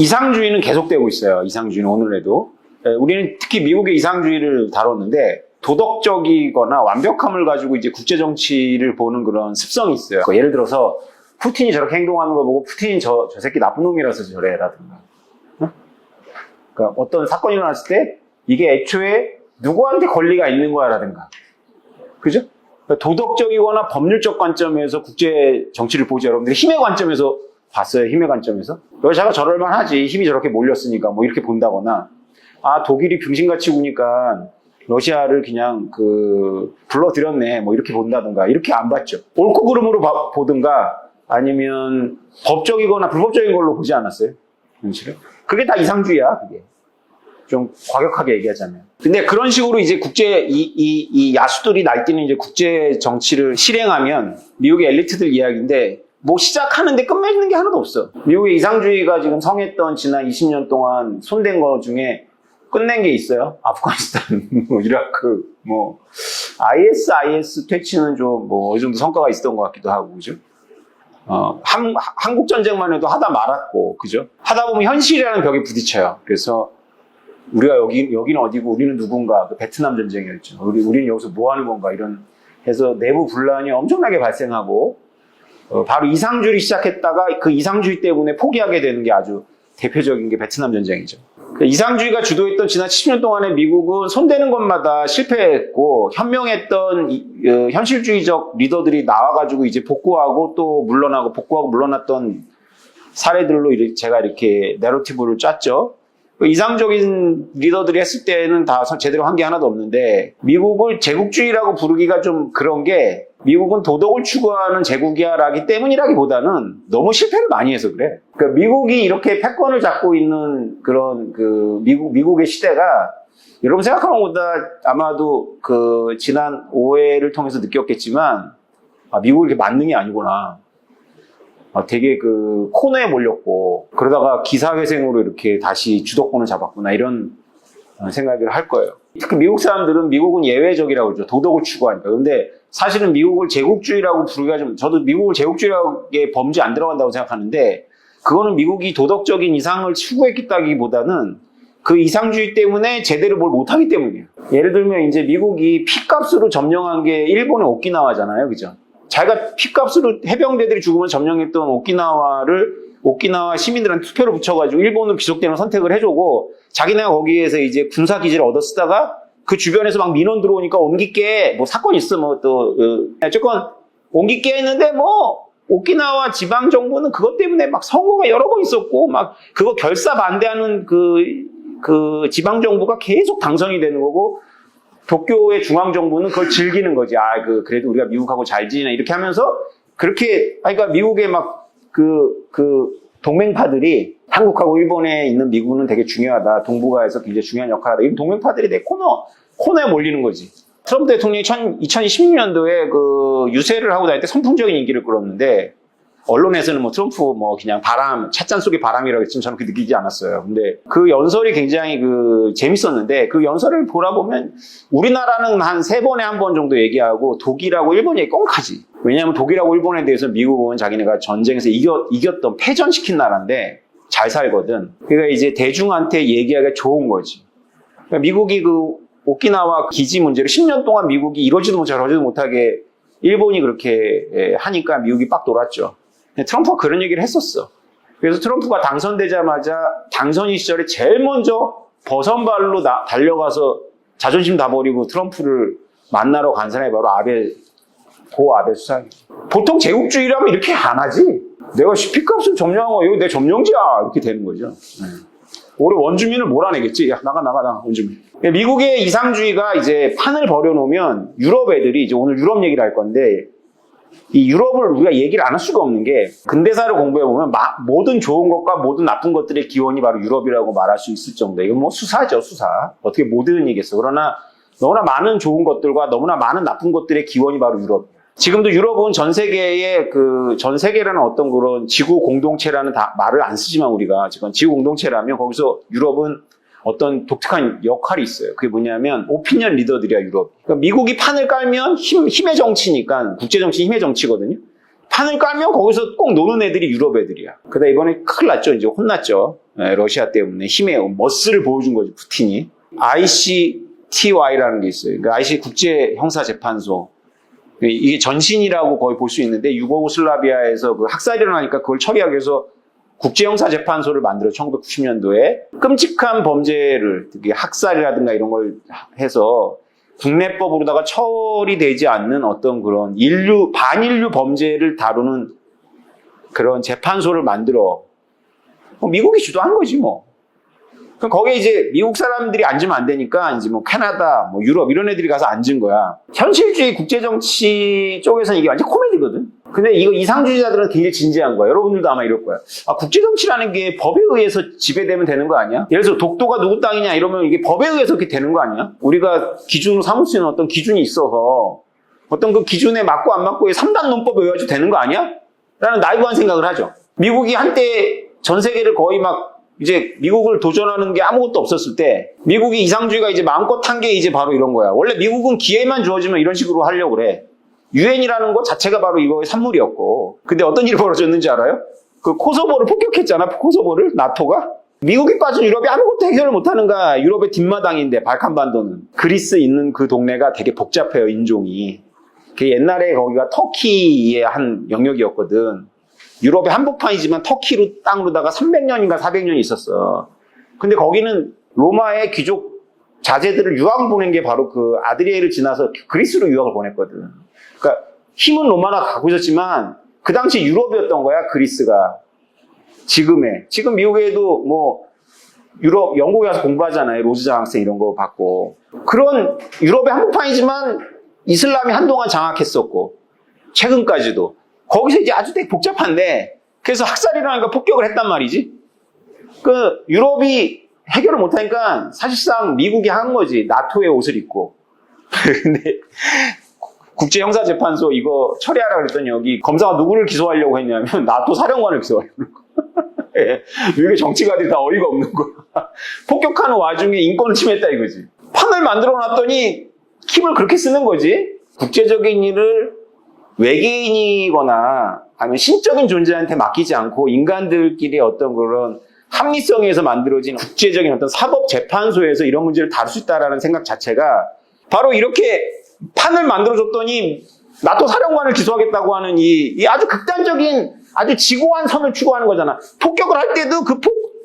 이상주의는 계속되고 있어요. 이상주의는 오늘에도. 우리는 특히 미국의 이상주의를 다뤘는데 도덕적이거나 완벽함을 가지고 이제 국제정치를 보는 그런 습성이 있어요. 예를 들어서 푸틴이 저렇게 행동하는 걸 보고 푸틴이 저 새끼 나쁜 놈이라서 저래라든가. 그러니까 어떤 사건이 일어났을 때 이게 애초에 누구한테 권리가 있는 거야라든가. 그죠? 그러니까 도덕적이거나 법률적 관점에서 국제 정치를 보지 여러분들이 힘의 관점에서 봤어요. 힘의 관점에서. 여자가 저럴만 하지. 힘이 저렇게 몰렸으니까 뭐 이렇게 본다거나 아 독일이 병신같이 구니까 러시아를 그냥 불러들였네 뭐 이렇게 본다든가 이렇게 안 봤죠. 옳고 그름으로 보든가 아니면 법적이거나 불법적인 걸로 보지 않았어요. 현실을. 그게 다 이상주의야. 그게. 좀 과격하게 얘기하자면. 근데 그런 식으로 이제 이 야수들이 날뛰는 이제 국제 정치를 실행하면 미국의 엘리트들 이야기인데 뭐 시작하는데 끝맺는 게 하나도 없어. 미국의 이상주의가 지금 성했던 지난 20년 동안 손댄 거 중에 끝낸 게 있어요. 아프가니스탄, 뭐 이라크, 뭐 IS 퇴치는 좀 뭐 어느 정도 성과가 있었던 것 같기도 하고, 그죠? 한국 전쟁만 해도 하다 말았고, 그죠? 하다 보면 현실이라는 벽에 부딪혀요. 그래서 우리가 여기는 어디고 우리는 누군가, 그 베트남 전쟁이었죠. 우리는 여기서 뭐 하는 건가 이런 해서 내부 분란이 엄청나게 발생하고 바로 이상주의를 시작했다가 그 이상주의 때문에 포기하게 되는 게 아주 대표적인 게 베트남 전쟁이죠. 이상주의가 주도했던 지난 70년 동안에 미국은 손대는 것마다 실패했고 현명했던 현실주의적 리더들이 나와가지고 이제 복구하고 또 물러나고 복구하고 물러났던 사례들로 제가 이렇게 내러티브를 짰죠. 이상적인 리더들이 했을 때는 다 제대로 한 게 하나도 없는데 미국을 제국주의라고 부르기가 좀 그런 게 미국은 도덕을 추구하는 제국이야라기 때문이라기보다는 너무 실패를 많이 해서 그래. 그러니까 미국이 이렇게 패권을 잡고 있는 그런 미국의 시대가 여러분 생각하는 것보다 아마도 지난 5회를 통해서 느꼈겠지만 미국이 이렇게 만능이 아니구나. 되게 코너에 몰렸고 그러다가 기사회생으로 이렇게 다시 주도권을 잡았구나 이런 생각을 할 거예요. 특히 미국 사람들은 미국은 예외적이라고 그러죠. 도덕을 추구하니까. 근데 사실은 미국을 제국주의라고 부르기가 저도 미국을 제국주의의 범주에 안 들어간다고 생각하는데 그거는 미국이 도덕적인 이상을 추구했다기보다는 그 이상주의 때문에 제대로 뭘 못하기 때문이에요. 예를 들면 이제 미국이 피값으로 점령한 게 일본의 오키나와잖아요. 그죠? 자기가 피값으로 해병대들이 죽으면 점령했던 오키나와 시민들한테 투표를 붙여가지고 일본은 귀속되는 선택을 해주고 자기네가 거기에서 이제 군사기지를 얻어 쓰다가 그 주변에서 막 민원 들어오니까 옮길게 뭐 사건 있어 뭐 또 어쨌건 옮길게 했는데 뭐 오키나와 지방정부는 그것 때문에 막 선거가 여러 번 있었고 막 그거 결사 반대하는 그 지방정부가 계속 당선이 되는 거고 도쿄의 중앙정부는 그걸 즐기는 거지. 그래도 우리가 미국하고 잘 지내나 이렇게 하면서 그렇게, 그러니까 미국의 막 동맹파들이 한국하고 일본에 있는 미국은 되게 중요하다. 동북아에서 굉장히 중요한 역할을 하다. 이 동맹파들이 내 코너에 몰리는 거지. 트럼프 대통령이 2016년도에 유세를 하고 다닐 때 선풍적인 인기를 끌었는데 언론에서는 뭐 트럼프 그냥 찻잔 속의 바람이라고 했지만 저는 그렇게 느끼지 않았어요. 근데 그 연설이 굉장히 재밌었는데 그 연설을 돌아보면 우리나라는 한 3번에 1번 정도 얘기하고 독일하고 일본 얘기 꽁하지. 왜냐하면 독일하고 일본에 대해서 미국은 자기네가 전쟁에서 이겼던 패전시킨 나라인데 잘 살거든. 그러니까 이제 대중한테 얘기하기가 좋은 거지. 그러니까 미국이 오키나와 기지 문제를 10년 동안 미국이 이러지도 못하고 저러지도 못하게 일본이 그렇게 하니까 미국이 빡 돌았죠. 트럼프가 그런 얘기를 했었어. 그래서 트럼프가 당선되자마자 당선인 시절에 제일 먼저 버선발로 달려가서 자존심 다 버리고 트럼프를 만나러 간 사람이 바로 고 아베 수상이지. 보통 제국주의라면 이렇게 안 하지. 내가 피값을 점령한 거 이거 내 점령지야 이렇게 되는 거죠. 올해 원주민을 몰아내겠지. 야 나가 원주민. 미국의 이상주의가 이제 판을 벌여놓으면 유럽 애들이 이제 오늘 유럽 얘기를 할 건데 이 유럽을 우리가 얘기를 안 할 수가 없는 게 근대사를 공부해보면 모든 좋은 것과 모든 나쁜 것들의 기원이 바로 유럽이라고 말할 수 있을 정도. 이건 수사죠, 수사. 어떻게 모든이겠어. 그러나 너무나 많은 좋은 것들과 너무나 많은 나쁜 것들의 기원이 바로 유럽이야. 지금도 유럽은 전 세계라는 어떤 그런 지구 공동체라는 말을 안 쓰지만 우리가 지금 지구 공동체라면 거기서 유럽은 어떤 독특한 역할이 있어요. 그게 뭐냐면 오피니언 리더들이야, 유럽. 그러니까 미국이 판을 깔면 힘의 정치니까 국제정치 힘의 정치거든요. 판을 깔면 거기서 꼭 노는 애들이 유럽 애들이야. 그러다 이번에 큰일 났죠. 이제 혼났죠. 러시아 때문에 힘의 멋을 보여준 거죠, 푸틴이. ICTY라는 게 있어요. 그러니까 IC 국제형사재판소. 이게 전신이라고 거의 볼 수 있는데 유고슬라비아에서 그 학살이 일어나니까 그걸 처리하기 위해서 국제형사재판소를 만들어 1990년도에 끔찍한 범죄를 특히 학살이라든가 이런 걸 해서 국내법으로다가 처리되지 않는 어떤 그런 반인류 범죄를 다루는 그런 재판소를 만들어 미국이 주도한 거지 뭐. 그럼 거기에 이제 미국 사람들이 앉으면 안 되니까 이제 뭐 캐나다, 뭐 유럽 이런 애들이 가서 앉은 거야. 현실주의 국제정치 쪽에서는 이게 완전 코미디거든. 근데 이거 이상주의자들은 굉장히 진지한 거야. 여러분들도 아마 이럴 거야. 국제정치라는 게 법에 의해서 지배되면 되는 거 아니야? 예를 들어서 독도가 누구 땅이냐 이러면 이게 법에 의해서 그렇게 되는 거 아니야? 우리가 기준으로 삼을 수 있는 어떤 기준이 있어서 어떤 그 기준에 맞고 안 맞고의 3단 논법에 의해서 되는 거 아니야? 라는 나이브한 생각을 하죠. 미국이 한때 전 세계를 거의 막 이제 미국을 도전하는 게 아무것도 없었을 때 미국이 이상주의가 이제 마음껏 한 게 이제 바로 이런 거야. 원래 미국은 기회만 주어지면 이런 식으로 하려고 그래. 유엔이라는 것 자체가 바로 이거의 산물이었고. 근데 어떤 일이 벌어졌는지 알아요? 그 코소보를 폭격했잖아. 코소보를 나토가. 미국이 빠진 유럽이 아무것도 해결을 못하는 거야. 유럽의 뒷마당인데 발칸반도는. 그리스 있는 그 동네가 되게 복잡해요. 인종이. 그 옛날에 거기가 터키의 한 영역이었거든. 유럽의 한복판이지만 터키로 땅으로다가 300년인가 400년이 있었어. 근데 거기는 로마의 귀족 자제들을 유학을 보낸 게 바로 그 아드리에를 지나서 그리스로 유학을 보냈거든. 그러니까 힘은 로마나 가고 있었지만 그 당시 유럽이었던 거야, 그리스가. 지금 미국에도 뭐 유럽, 영국에 가서 공부하잖아요. 로즈 장학생 이런 거 받고. 그런 유럽의 한복판이지만 이슬람이 한동안 장악했었고 최근까지도. 거기서 이제 아주 되게 복잡한데, 그래서 학살이 일어나니까 폭격을 했단 말이지. 그, 유럽이 해결을 못하니까 사실상 미국이 한 거지. 나토의 옷을 입고. 근데, 국제형사재판소 이거 처리하라 그랬더니 여기 검사가 누구를 기소하려고 했냐면, 나토 사령관을 기소하려고. 이게 정치가들이 다 어이가 없는 거야. 폭격하는 와중에 인권을 침해했다 이거지. 판을 만들어 놨더니, 힘을 그렇게 쓰는 거지. 국제적인 일을 외계인이거나 아니면 신적인 존재한테 맡기지 않고 인간들끼리 어떤 그런 합리성에서 만들어진 국제적인 어떤 사법재판소에서 이런 문제를 다룰 수 있다는 생각 자체가 바로 이렇게 판을 만들어줬더니 나토 사령관을 기소하겠다고 하는 이 아주 극단적인 아주 지고한 선을 추구하는 거잖아. 폭격을 할 때도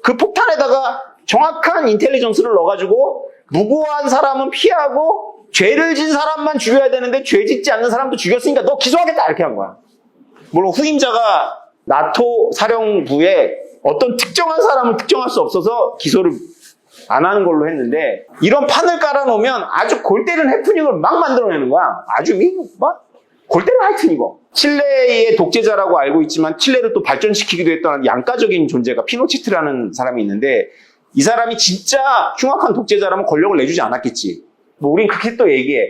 그 폭탄에다가 정확한 인텔리전스를 넣어가지고 무고한 사람은 피하고 죄를 진 사람만 죽여야 되는데 죄 짓지 않는 사람도 죽였으니까 너 기소하겠다 이렇게 한 거야. 물론 후임자가 나토 사령부에 어떤 특정한 사람을 특정할 수 없어서 기소를 안 하는 걸로 했는데 이런 판을 깔아놓으면 아주 골 때리는 해프닝을 막 만들어내는 거야. 아주 막 골 때리는 해프닝이고. 칠레의 독재자라고 알고 있지만 칠레를 또 발전시키기도 했던 양가적인 존재가 피노치트라는 사람이 있는데 이 사람이 진짜 흉악한 독재자라면 권력을 내주지 않았겠지. 뭐 우린 그렇게 또 얘기해.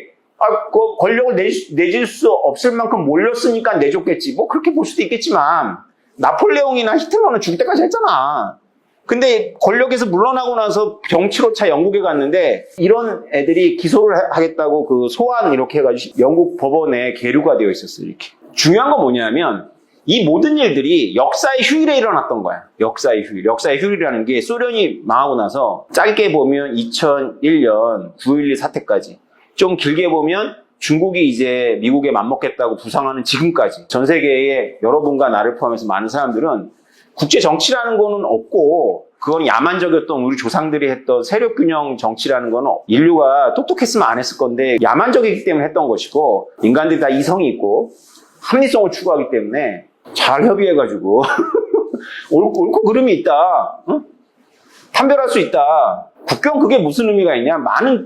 그 권력을 내줄 수 없을 만큼 몰렸으니까 내줬겠지. 뭐 그렇게 볼 수도 있겠지만 나폴레옹이나 히틀러는 죽을 때까지 했잖아. 근데 권력에서 물러나고 나서 병치로 차 영국에 갔는데 이런 애들이 기소를 하겠다고 그 소환 이렇게 해가지고 영국 법원에 계류가 되어 있었어요. 이렇게. 중요한 건 뭐냐면 이 모든 일들이 역사의 휴일에 일어났던 거야. 역사의 휴일. 역사의 휴일이라는 게 소련이 망하고 나서 짧게 보면 2001년 9.11 사태까지, 좀 길게 보면 중국이 이제 미국에 맞먹겠다고 부상하는 지금까지 전 세계의 여러분과 나를 포함해서 많은 사람들은 국제 정치라는 거는 없고 그건 야만적이었던 우리 조상들이 했던 세력균형 정치라는 거는 인류가 똑똑했으면 안 했을 건데 야만적이기 때문에 했던 것이고 인간들이 다 이성이 있고 합리성을 추구하기 때문에 잘 협의해가지고 옳고 그름이 있다. 응? 판별할 수 있다. 국경 그게 무슨 의미가 있냐?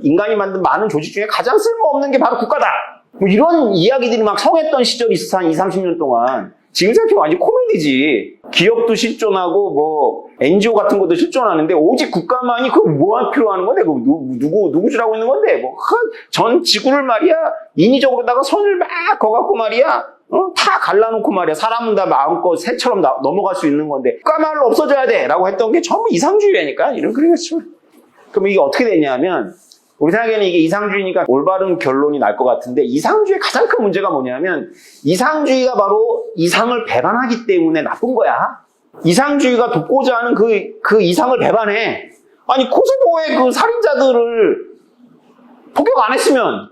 인간이 만든 많은 조직 중에 가장 쓸모없는 게 바로 국가다. 뭐 이런 이야기들이 막 성했던 시절이 있었어. 한 20-30년 동안. 지금 생각해보면 완전 코미디지. 기업도 실존하고 뭐 NGO 같은 것도 실존하는데 오직 국가만이 그걸 뭐할 필요 하는 건데? 누구 주라고 있는 건데? 뭐 전 지구를 말이야 인위적으로다가 선을 막 그어갖고 말이야 다 갈라놓고 말이야 사람은 다 마음껏 새처럼 넘어갈 수 있는 건데 국가만을 없어져야 돼 라고 했던 게 전부 이상주의니까 이런 그러겠죠. 그럼 이게 어떻게 되냐면 우리 생각에는 이게 이상주의니까 올바른 결론이 날 것 같은데 이상주의의 가장 큰 문제가 뭐냐면 이상주의가 바로 이상을 배반하기 때문에 나쁜 거야. 이상주의가 돕고자 하는 그 이상을 배반해. 아니, 코소보의 그 살인자들을 폭격 안 했으면,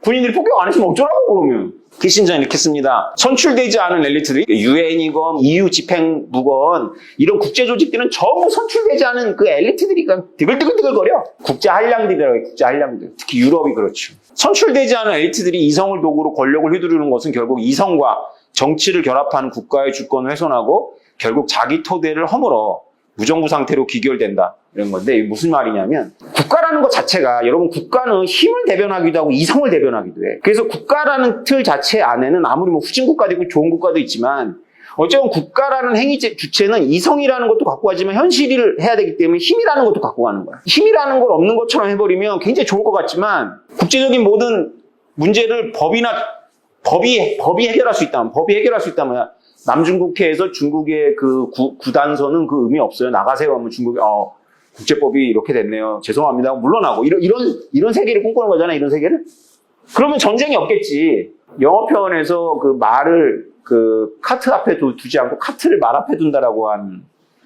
군인들이 폭격 안 했으면 어쩌라고 그러면. 키신저는 이렇게 씁니다. 선출되지 않은 엘리트들이 유엔이건 EU 집행부건 이런 국제조직들은 전부 선출되지 않은 그 엘리트들이 그냥 디글디글거려. 국제 한량들이라고 해요. 국제 한량들. 특히 유럽이 그렇죠. 선출되지 않은 엘리트들이 이성을 도구로 권력을 휘두르는 것은 결국 이성과 정치를 결합하는 국가의 주권을 훼손하고 결국 자기 토대를 허물어 무정부 상태로 귀결된다. 이런 건데 이게 무슨 말이냐면 국가라는 것 자체가 여러분 국가는 힘을 대변하기도 하고 이성을 대변하기도 해. 그래서 국가라는 틀 자체 안에는 아무리 뭐 후진 국가도 있고 좋은 국가도 있지만 어쨌든 국가라는 행위 주체는 이성이라는 것도 갖고 가지만 현실을 해야 되기 때문에 힘이라는 것도 갖고 가는 거야. 힘이라는 걸 없는 것처럼 해버리면 굉장히 좋을 것 같지만 국제적인 모든 문제를 법이 해결할 수 있다면 남중국해에서 중국의 그 구단서는 그 의미 없어요. 나가세요 하면 중국이 국제법이 이렇게 됐네요. 죄송합니다. 물러나고 이런 세계를 꿈꾸는 거잖아. 이런 세계를. 그러면 전쟁이 없겠지. 영어 표현에서 그 말을 그 카트 앞에 두지 않고 카트를 말 앞에 둔다라고 하는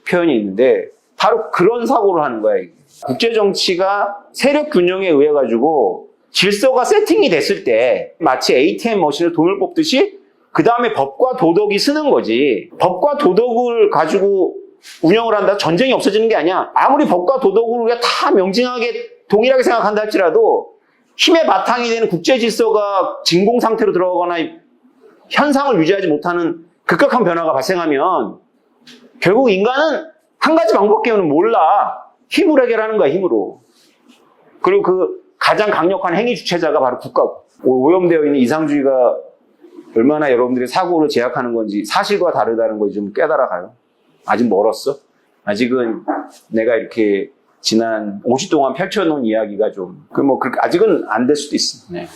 표현이 있는데 바로 그런 사고를 하는 거야. 이게. 국제 정치가 세력 균형에 의해 가지고 질서가 세팅이 됐을 때 마치 ATM 머신에 돈을 뽑듯이 그 다음에 법과 도덕이 쓰는 거지. 법과 도덕을 가지고 운영을 한다? 전쟁이 없어지는 게 아니야. 아무리 법과 도덕을 우리가 다 명징하게 동일하게 생각한다 할지라도 힘의 바탕이 되는 국제 질서가 진공 상태로 들어가거나 현상을 유지하지 못하는 급격한 변화가 발생하면 결국 인간은 한 가지 방법밖에는 몰라. 힘으로 해결하는 거야, 힘으로. 그리고 그 가장 강력한 행위 주체자가 바로 국가고. 오염되어 있는 이상주의가 얼마나 여러분들의 사고를 제약하는 건지 사실과 다르다는 걸 좀 깨달아가요. 아직 멀었어. 아직은 내가 이렇게 지난 50 동안 펼쳐놓은 이야기가 좀 아직은 안 될 수도 있어. 네.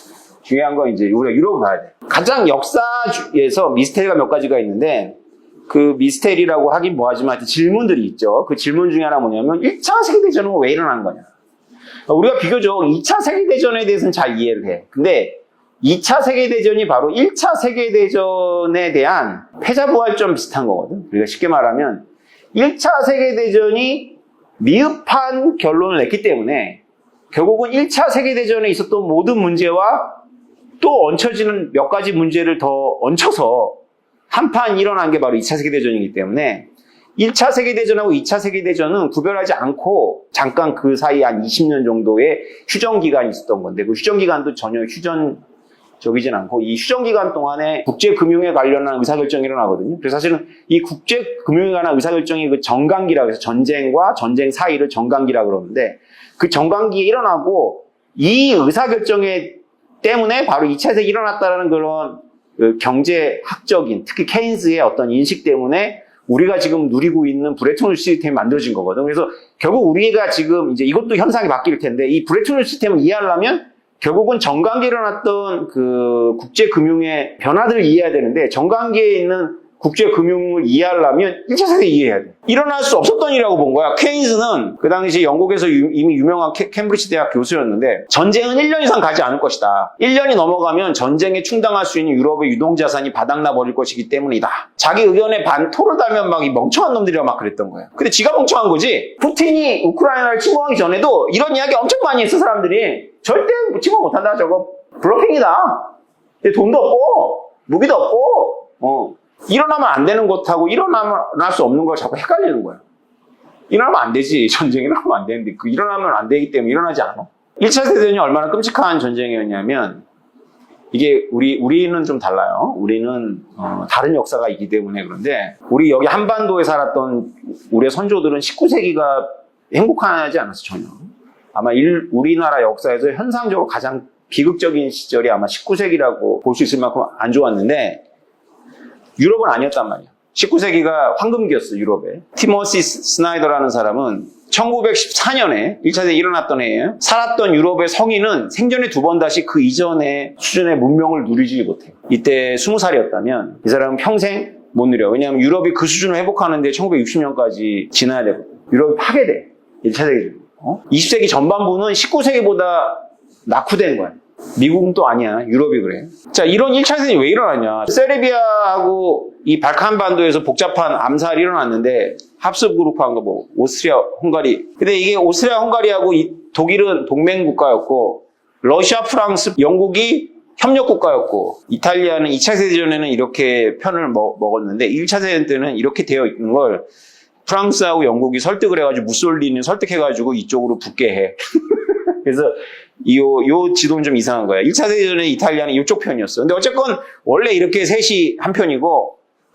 중요한 건 이제 우리가 유럽을 봐야 돼. 가장 역사에서 미스테리가 몇 가지가 있는데 그 미스테리라고 하긴 뭐하지만 하여튼 질문들이 있죠. 그 질문 중에 하나 뭐냐면 1차 세계대전은 왜 일어난 거냐. 우리가 비교적 2차 세계대전에 대해서는 잘 이해를 해. 근데 2차 세계대전이 바로 1차 세계대전에 대한 패자부활전 비슷한 거거든. 우리가 쉽게 말하면 1차 세계대전이 미흡한 결론을 냈기 때문에 결국은 1차 세계대전에 있었던 모든 문제와 또 얹혀지는 몇 가지 문제를 더 얹혀서 한판 일어난 게 바로 2차 세계대전이기 때문에 1차 세계대전하고 2차 세계대전은 구별하지 않고 잠깐 그 사이에 한 20년 정도의 휴전기간이 있었던 건데 그 휴전기간도 전혀 적이진 않고 이 휴전기간 동안에 국제금융에 관련한 의사결정이 일어나거든요. 그래서 사실은 이 국제금융에 관한 의사결정이 그 정강기라고 해서 전쟁과 전쟁 사이를 정강기라고 그러는데 그 정강기에 일어나고 이 의사결정에 때문에 바로 2차 세계가 일어났다는 그런 그 경제학적인 특히 케인스의 어떤 인식 때문에 우리가 지금 누리고 있는 브레튼 우드 시스템이 만들어진 거거든. 그래서 결국 우리가 지금 이제 이것도 현상이 바뀔 텐데 이 브레튼 우드 시스템을 이해하려면 결국은 정강기에 일어났던 그 국제금융의 변화들을 이해해야 되는데 정강기에 있는 국제금융을 이해하려면 1차 세계 이해해야 돼. 일어날 수 없었던 일이라고 본 거야. 케인스는 그 당시 영국에서 이미 유명한 캠브리지 대학 교수였는데 전쟁은 1년 이상 가지 않을 것이다. 1년이 넘어가면 전쟁에 충당할 수 있는 유럽의 유동자산이 바닥나 버릴 것이기 때문이다. 자기 의견에 토를 달면 막 이 멍청한 놈들이라 막 그랬던 거야. 근데 지가 멍청한 거지. 푸틴이 우크라이나를 침공하기 전에도 이런 이야기 엄청 많이 했어 사람들이. 절대 침공 못한다. 저거 블러핑이다. 돈도 없고 무기도 없고 일어나면 안 되는 것하고 일어날 수 없는 걸 자꾸 헷갈리는 거야. 일어나면 안 되지. 전쟁이 일어나면 안 되는데 그 일어나면 안 되기 때문에 일어나지 않아. 1차 세계대전이 얼마나 끔찍한 전쟁이었냐면 이게 우리는 좀 달라요. 우리는 다른 역사가 있기 때문에 그런데 우리 여기 한반도에 살았던 우리의 선조들은 19세기가 행복하지 않았어 전혀. 아마 우리나라 역사에서 현상적으로 가장 비극적인 시절이 아마 19세기라고 볼 수 있을 만큼 안 좋았는데 유럽은 아니었단 말이야. 19세기가 황금기였어, 유럽에. 티모시 스나이더라는 사람은 1914년에 1차 세계가 일어났던 해에 살았던 유럽의 성인은 생전에 2번 다시 그 이전의 수준의 문명을 누리지 못해요. 이때 20살이었다면 이 사람은 평생 못 누려. 왜냐하면 유럽이 그 수준을 회복하는데 1960년까지 지나야 되거든. 유럽이 파괴돼. 1차 세계적으로. 20세기 전반부는 19세기보다 낙후된 거야. 미국은 또 아니야. 유럽이 그래. 자, 이런 1차 대전이 왜 일어나냐. 세르비아하고 이 발칸 반도에서 복잡한 암살이 일어났는데 합스부르크한 거 뭐 오스트리아, 헝가리. 근데 이게 오스트리아, 헝가리하고 독일은 동맹 국가였고 러시아, 프랑스, 영국이 협력 국가였고 이탈리아는 2차 세계대전에는 이렇게 편을 먹었는데 1차 세계대전 때는 이렇게 되어 있는 걸 프랑스하고 영국이 설득을 해가지고 무솔리니를 설득해가지고 이쪽으로 붙게 해. 그래서 요 지도는 좀 이상한 거야. 1차 세계대전에 이탈리아는 이쪽 편이었어. 근데 어쨌건 원래 이렇게 셋이 한 편이고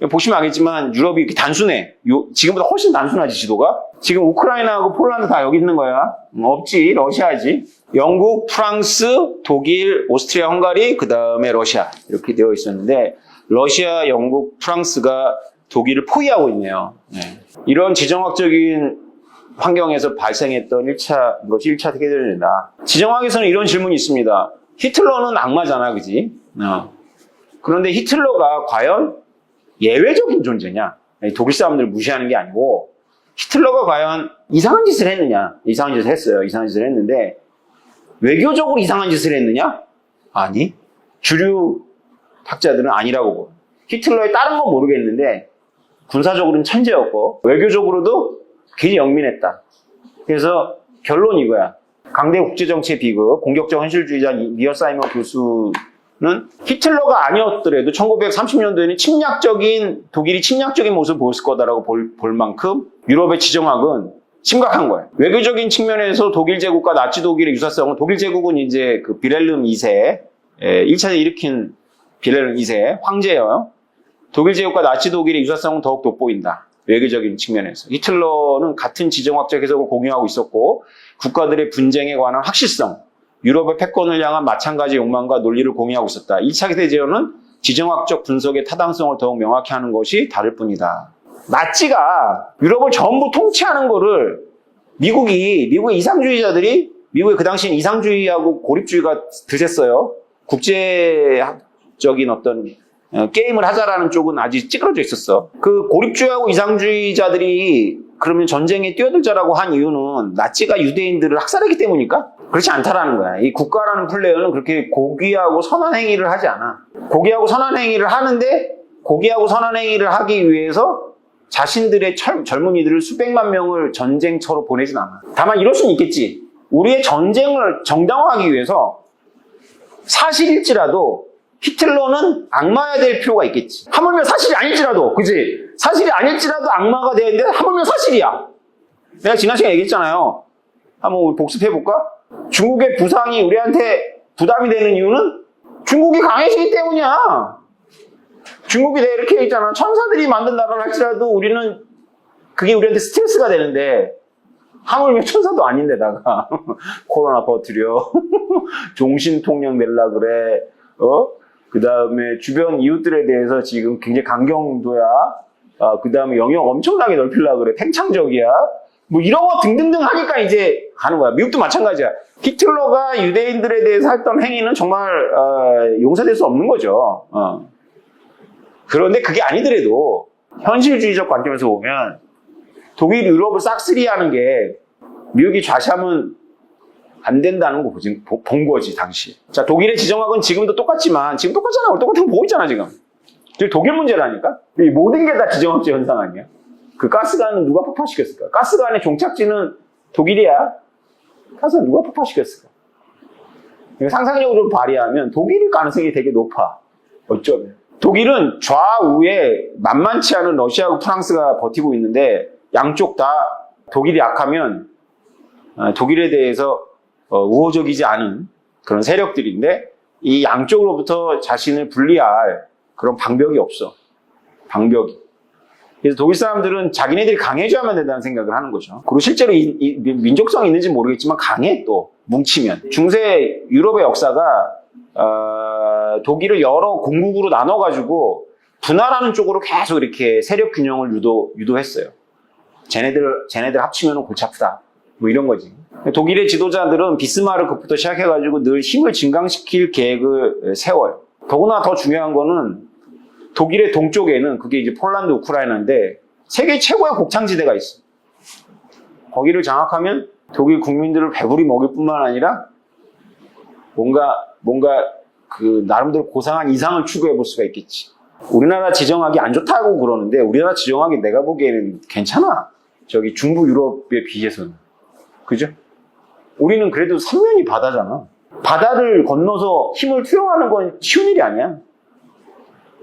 보시면 알겠지만 유럽이 이렇게 단순해. 지금보다 훨씬 단순하지 지도가. 지금 우크라이나하고 폴란드 다 여기 있는 거야. 없지. 러시아지. 영국, 프랑스, 독일, 오스트리아, 헝가리, 그 다음에 러시아 이렇게 되어 있었는데 러시아, 영국, 프랑스가 독일을 포위하고 있네요. 네. 이런 지정학적인 환경에서 발생했던 1차 세계대전이다. 지정학에서는 이런 질문이 있습니다. 히틀러는 악마잖아, 그지? 그런데 히틀러가 과연 예외적인 존재냐? 독일 사람들 무시하는 게 아니고 히틀러가 과연 이상한 짓을 했느냐? 이상한 짓을 했어요. 이상한 짓을 했는데 외교적으로 이상한 짓을 했느냐? 아니. 주류 학자들은 아니라고 보. 히틀러의 다른 건 모르겠는데 군사적으로는 천재였고 외교적으로도 굉장히 영민했다. 그래서 결론이 이거야. 강대 국제정치의 비극, 공격적 현실주의자 니어 사이먼 교수는 히틀러가 아니었더라도 1930년도에는 독일이 침략적인 모습을 보였을 거다라고 볼 만큼 유럽의 지정학은 심각한 거예요. 외교적인 측면에서 독일 제국과 나치 독일의 유사성은 독일 제국은 이제 그 빌헬름 2세, 1차에 일으킨 빌헬름 2세 황제예요. 독일 제국과 나치 독일의 유사성은 더욱 돋보인다. 외교적인 측면에서. 히틀러는 같은 지정학적 해석을 공유하고 있었고 국가들의 분쟁에 관한 확실성, 유럽의 패권을 향한 마찬가지 욕망과 논리를 공유하고 있었다. 2차 세계대전은 지정학적 분석의 타당성을 더욱 명확히 하는 것이 다를 뿐이다. 나치가 유럽을 전부 통치하는 거를 미국의 이상주의자들이 미국의 그 당시엔 이상주의하고 고립주의가 드셌어요. 국제적인 어떤 게임을 하자라는 쪽은 아직 찌그러져 있었어. 그 고립주의하고 이상주의자들이 그러면 전쟁에 뛰어들자라고 한 이유는 나치가 유대인들을 학살했기 때문일까? 그렇지 않다라는 거야. 이 국가라는 플레이어는 그렇게 고귀하고 선한 행위를 하지 않아. 고귀하고 선한 행위를 하는데 고귀하고 선한 행위를 하기 위해서 자신들의 젊은이들을 수백만 명을 전쟁터로 보내진 않아. 다만 이럴 수는 있겠지. 우리의 전쟁을 정당화하기 위해서 사실일지라도 히틀러는 악마여야 될 필요가 있겠지. 하물며 사실이 아닐지라도, 그지? 사실이 아닐지라도 악마가 되어야 되는데 하물며 사실이야. 내가 지난 시간에 얘기했잖아요. 한번 우리 복습해볼까? 중국의 부상이 우리한테 부담이 되는 이유는 중국이 강해지기 때문이야. 중국이 내가 이렇게 있잖아. 천사들이 만든 나라를 할지라도 우리는 그게 우리한테 스트레스가 되는데 하물며 천사도 아닌데다가 코로나 버티려 종신통령 낼라 그래. 그 다음에 주변 이웃들에 대해서 지금 굉장히 강경도야. 그 다음에 영역 엄청나게 넓히려 그래. 팽창적이야. 뭐 이런 거 등등등 하니까 이제 가는 거야. 미국도 마찬가지야. 히틀러가 유대인들에 대해서 했던 행위는 정말 용서될 수 없는 거죠. 그런데 그게 아니더라도 현실주의적 관점에서 보면 독일이 유럽을 싹쓸이하는 게 미국이 좌시하면 안 된다는 거 본 거지 당시. 자, 독일의 지정학은 지금도 똑같지만 지금 똑같잖아. 똑같은 거 보고 있잖아 지금. 독일 문제라니까. 이 모든 게 다 지정학적 현상 아니야. 그 가스관은 누가 폭파시켰을까? 가스관의 종착지는 독일이야. 가스관 누가 폭파시켰을까? 상상력을 좀 발휘하면 독일일 가능성이 되게 높아. 어쩌면. 독일은 좌우에 만만치 않은 러시아하고 프랑스가 버티고 있는데 양쪽 다 독일이 약하면 독일에 대해서 우호적이지 않은 그런 세력들인데 이 양쪽으로부터 자신을 분리할 그런 방벽이 없어. 방벽이. 그래서 독일 사람들은 자기네들이 강해져야만 된다는 생각을 하는 거죠. 그리고 실제로 이 민족성이 있는지 모르겠지만 강해 또 뭉치면. 중세 유럽의 역사가 독일을 여러 공국으로 나눠가지고 분할하는 쪽으로 계속 이렇게 세력 균형을 유도했어요. 쟤네들 합치면 골치 아프다. 뭐 이런 거지. 독일의 지도자들은 비스마르크부터 시작해가지고 늘 힘을 증강시킬 계획을 세워요. 더구나 더 중요한 거는 독일의 동쪽에는 그게 이제 폴란드, 우크라이나인데 세계 최고의 곡창지대가 있어. 거기를 장악하면 독일 국민들을 배부리 먹일 뿐만 아니라 뭔가 뭔가 그 나름대로 고상한 이상을 추구해 볼 수가 있겠지. 우리나라 지정학이 안 좋다고 그러는데 우리나라 지정학이 내가 보기에는 괜찮아. 저기 중부 유럽에 비해서는. 그죠? 우리는 그래도 삼면이 바다잖아. 바다를 건너서 힘을 투영하는 건 쉬운 일이 아니야.